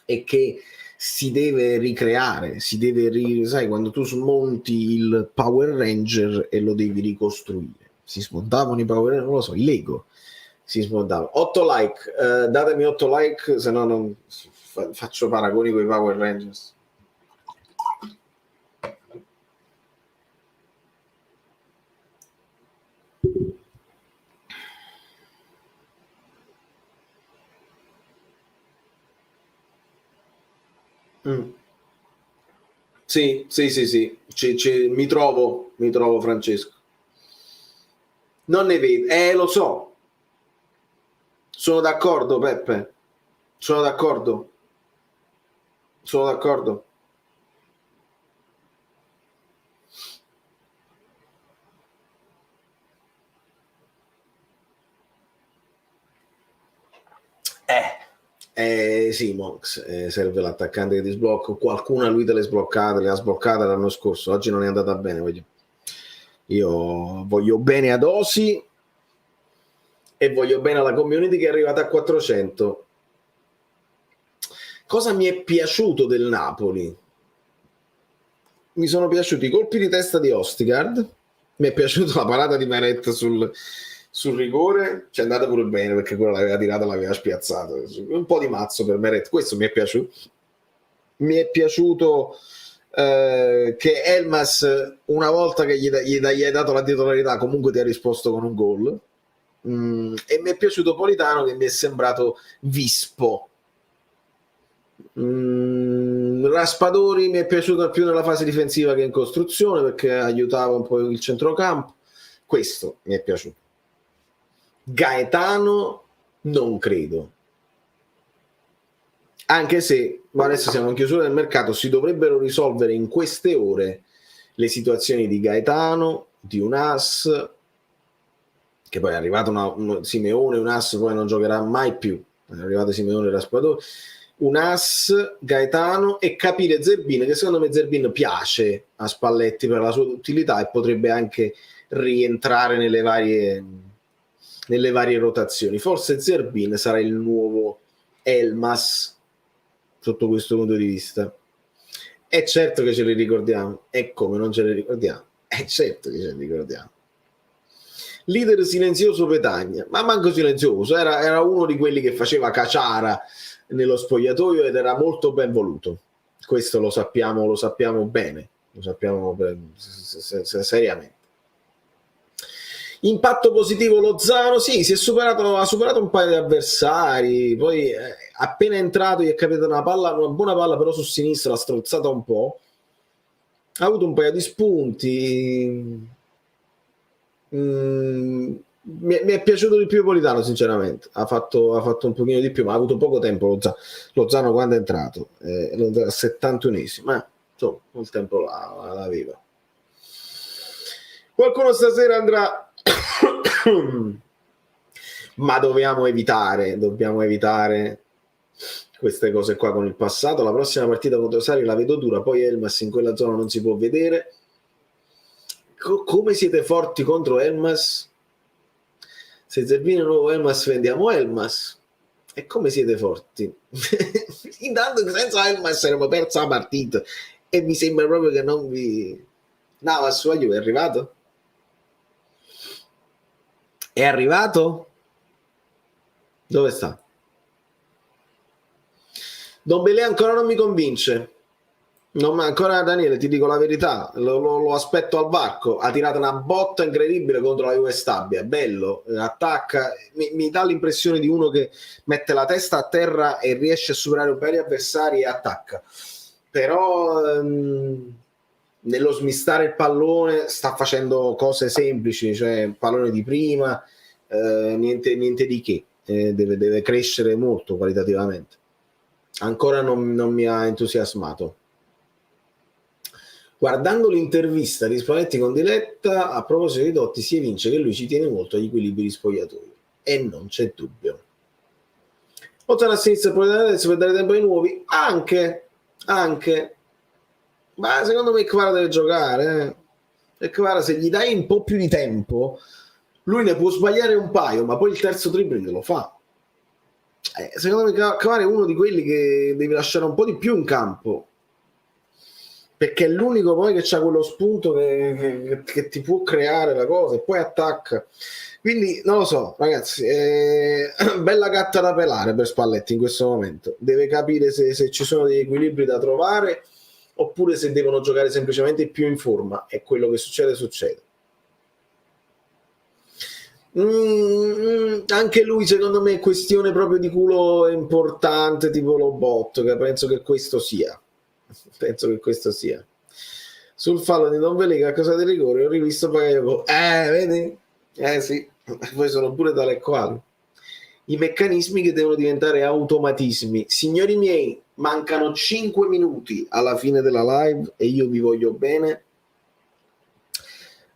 [SPEAKER 1] e che si deve ricreare, sai, quando tu smonti il Power Ranger e lo devi ricostruire. Si smontavano i Power Ranger, non lo so, i Lego si smontavano. 8 like, datemi 8 like, se no non faccio paragoni con i Power Rangers. Sì. Mi trovo Francesco. Non ne vedo, lo so. Sono d'accordo, Peppe. Sono d'accordo. Sì, Monks, serve l'attaccante che ti sblocca. Qualcuno a lui te le ha sbloccate l'anno scorso. Oggi non è andata bene. Io voglio bene ad Osi e voglio bene alla community che è arrivata a 400. Cosa mi è piaciuto del Napoli? Mi sono piaciuti i colpi di testa di Ostigard, mi è piaciuta la parata di Meret sul rigore, ci è andata pure bene perché quella l'aveva tirata, l'aveva spiazzata, un po' di mazzo per Meret, questo mi è piaciuto. Mi è piaciuto che Elmas, una volta che gli hai dato la titolarità, comunque ti ha risposto con un gol. E mi è piaciuto Politano, che mi è sembrato vispo. Raspadori mi è piaciuto più nella fase difensiva che in costruzione, perché aiutava un po' il centrocampo. Questo mi è piaciuto. Gaetano non credo, anche se, ma adesso siamo in chiusura del mercato, si dovrebbero risolvere in queste ore le situazioni di Gaetano, di Unas, che poi è arrivato Simeone. Unas poi non giocherà mai più, è arrivato Simeone e Raspadori. Unas, Gaetano, e capire Zerbin, che secondo me Zerbin piace a Spalletti per la sua utilità e potrebbe anche rientrare nelle varie rotazioni. Forse Zerbin sarà il nuovo Elmas sotto questo punto di vista. È certo che ce li ricordiamo, e come non ce li ricordiamo? È certo che ce li ricordiamo. Leader silenzioso Petagna, ma manco silenzioso, era uno di quelli che faceva caciara nello spogliatoio ed era molto ben voluto. Questo lo sappiamo bene, seriamente. Impatto positivo Lozano, sì, ha superato un paio di avversari, poi appena entrato gli è capita una buona palla, però su sinistra l'ha strozzata un po', ha avuto un paio di spunti. Mi è piaciuto di più Politano, sinceramente. Ha fatto un pochino di più, ma ha avuto poco tempo Lozano quando è entrato, al 71esimo, ma insomma il tempo l'aveva. Qualcuno stasera andrà ma dobbiamo evitare queste cose qua con il passato. La prossima partita contro Sarri la vedo dura, poi Elmas in quella zona non si può vedere. Come siete forti contro Elmas? Se Zerbino è nuovo Elmas, vendiamo Elmas. E come siete forti? Intanto che senza Elmas saremmo persa la partita e mi sembra proprio che non vi... Navas su Juve è arrivato? È arrivato? Dove sta? Dombele ancora non mi convince. Ancora Daniele, ti dico la verità, lo aspetto al varco. Ha tirato una botta incredibile contro la Juve Stabia, bello, attacca, mi dà l'impressione di uno che mette la testa a terra e riesce a superare un paio di avversari e attacca. Però nello smistare il pallone sta facendo cose semplici, cioè il pallone di prima, niente di che, deve crescere molto qualitativamente. Ancora non mi ha entusiasmato. Guardando l'intervista di Spalletti con Diletta a proposito di Totti si evince che lui ci tiene molto agli equilibri di spogliatoio e non c'è dubbio. Oltre alla sinistra per dare tempo ai nuovi, anche, ma secondo me Kvara deve giocare, e Kvara se gli dai un po' più di tempo lui ne può sbagliare un paio, ma poi il terzo dribbling lo fa. Secondo me Kvara è uno di quelli che devi lasciare un po' di più in campo, perché è l'unico poi che c'ha quello spunto che ti può creare la cosa e poi attacca. Quindi non lo so, ragazzi, bella gatta da pelare per Spalletti in questo momento. Deve capire se ci sono degli equilibri da trovare oppure se devono giocare semplicemente più in forma, e quello che succede. Anche lui secondo me è questione proprio di culo importante, tipo Lobotto, che penso che questo sia. Sul fallo di Don Velica a cosa di rigore ho rivisto Bakayoko, vedi? Sì, poi sono pure tale e quali i meccanismi che devono diventare automatismi. Signori miei, mancano 5 minuti alla fine della live e io vi voglio bene.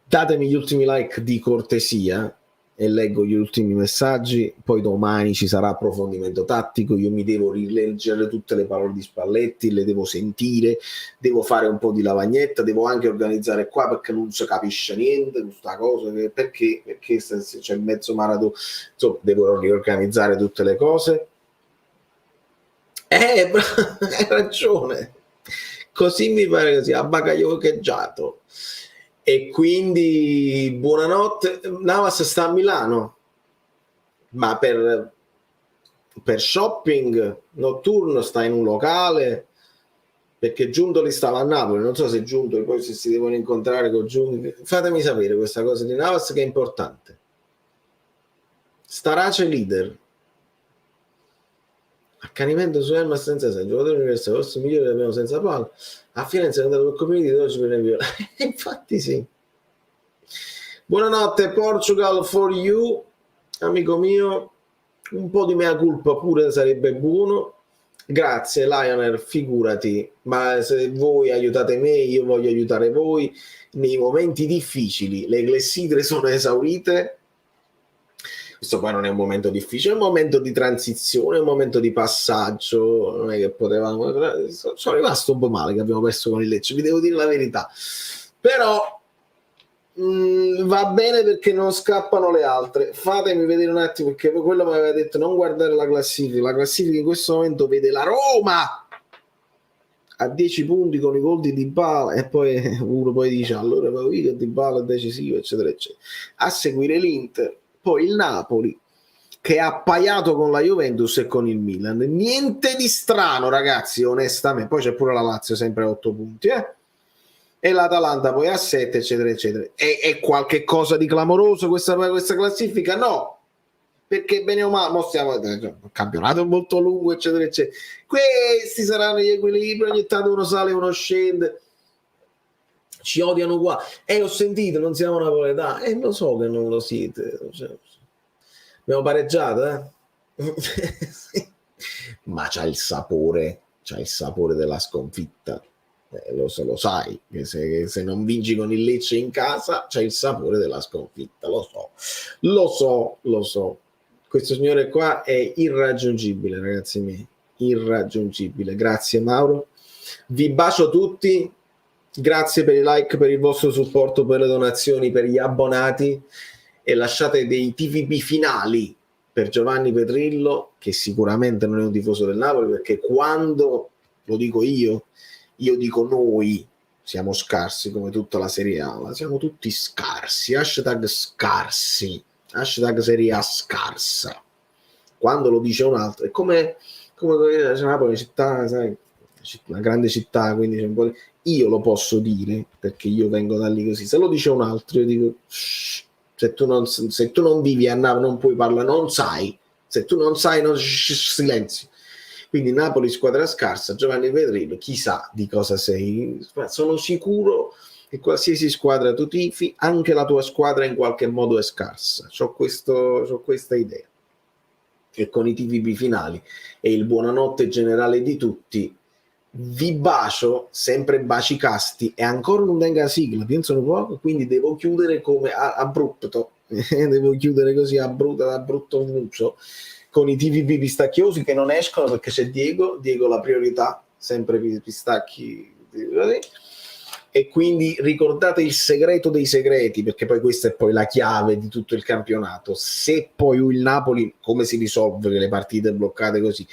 [SPEAKER 1] Datemi gli ultimi like di cortesia e leggo gli ultimi messaggi. Poi domani ci sarà approfondimento tattico, io mi devo rileggere tutte le parole di Spalletti, le devo sentire, devo fare un po' di lavagnetta, devo anche organizzare qua perché non si capisce niente questa cosa, perché c'è il mezzo maratona, insomma devo riorganizzare tutte le cose. Hai ragione, così mi pare che sia abbacaioccheggiato. E quindi buonanotte. Navas sta a Milano, ma per shopping notturno sta in un locale, perché Giuntoli stava a Napoli, non so se Giuntoli poi se si devono incontrare con Giuntoli, fatemi sapere questa cosa di Navas che è importante. Starace leader, accanimento su Elmas senza senso, giocatore universale, forse migliore che abbiamo senza palla. A Firenze è andato per community, oggi per le infatti sì. Buonanotte Portugal for you, amico mio, un po' di mea culpa pure sarebbe buono. Grazie Lionel, figurati, ma se voi aiutate me io voglio aiutare voi nei momenti difficili. Le clessidre sono esaurite. Questo poi non è un momento difficile, è un momento di transizione, è un momento di passaggio. Non è che potevamo. Sono rimasto un po' male che abbiamo perso con il Lecce, vi devo dire la verità. Però va bene perché non scappano le altre. Fatemi vedere un attimo, perché quello mi aveva detto non guardare la classifica in questo momento vede la Roma a 10 punti con i gol di Dybala, e poi uno poi dice allora che Dybala è decisivo eccetera eccetera, a seguire l'Inter, poi il Napoli che ha appaiato con la Juventus e con il Milan. Niente di strano ragazzi, onestamente. Poi c'è pure la Lazio sempre a 8 punti e l'Atalanta poi a 7 eccetera eccetera. È qualche cosa di clamoroso questa classifica? No, perché bene o male stiamo il campionato è molto lungo eccetera eccetera. Questi saranno gli equilibri, ogni tanto uno sale uno scende, ci odiano qua, ho sentito non siamo napoletani, lo so che non lo siete, abbiamo pareggiato ma c'ha il sapore della sconfitta. Lo sai che se non vinci con il Lecce in casa c'è il sapore della sconfitta, lo so. Questo signore qua è irraggiungibile, ragazzi miei, irraggiungibile. Grazie Mauro, vi bacio tutti, grazie per i like, per il vostro supporto, per le donazioni, per gli abbonati, e lasciate dei TVP finali per Giovanni Petrillo, che sicuramente non è un tifoso del Napoli, perché quando lo dico io dico noi siamo scarsi come tutta la Serie A, ma siamo tutti scarsi, hashtag Serie A scarsa. Quando lo dice un altro è come come Napoli è una città, sai, una grande città, quindi c'è un po' io lo posso dire perché io vengo da lì così. Se lo dice un altro, io dico se tu non vivi a Napoli non puoi parlare, non sai. Se tu non sai, silenzio. Quindi Napoli squadra scarsa, Giovanni Pedrillo, chissà di cosa sei. Sono sicuro che qualsiasi squadra tu tifi, anche la tua squadra in qualche modo è scarsa. C'ho questa idea. Che con i TVB finali e il buonanotte generale di tutti vi bacio, sempre baci casti, e ancora non venga la sigla, pensano poco, quindi devo chiudere come abrupto, devo chiudere così a brutto muso con i TVB pistacchiosi che non escono perché c'è Diego la priorità, sempre pistacchi, e quindi ricordate il segreto dei segreti, perché poi questa è poi la chiave di tutto il campionato. Se poi il Napoli, come si risolve le partite bloccate così?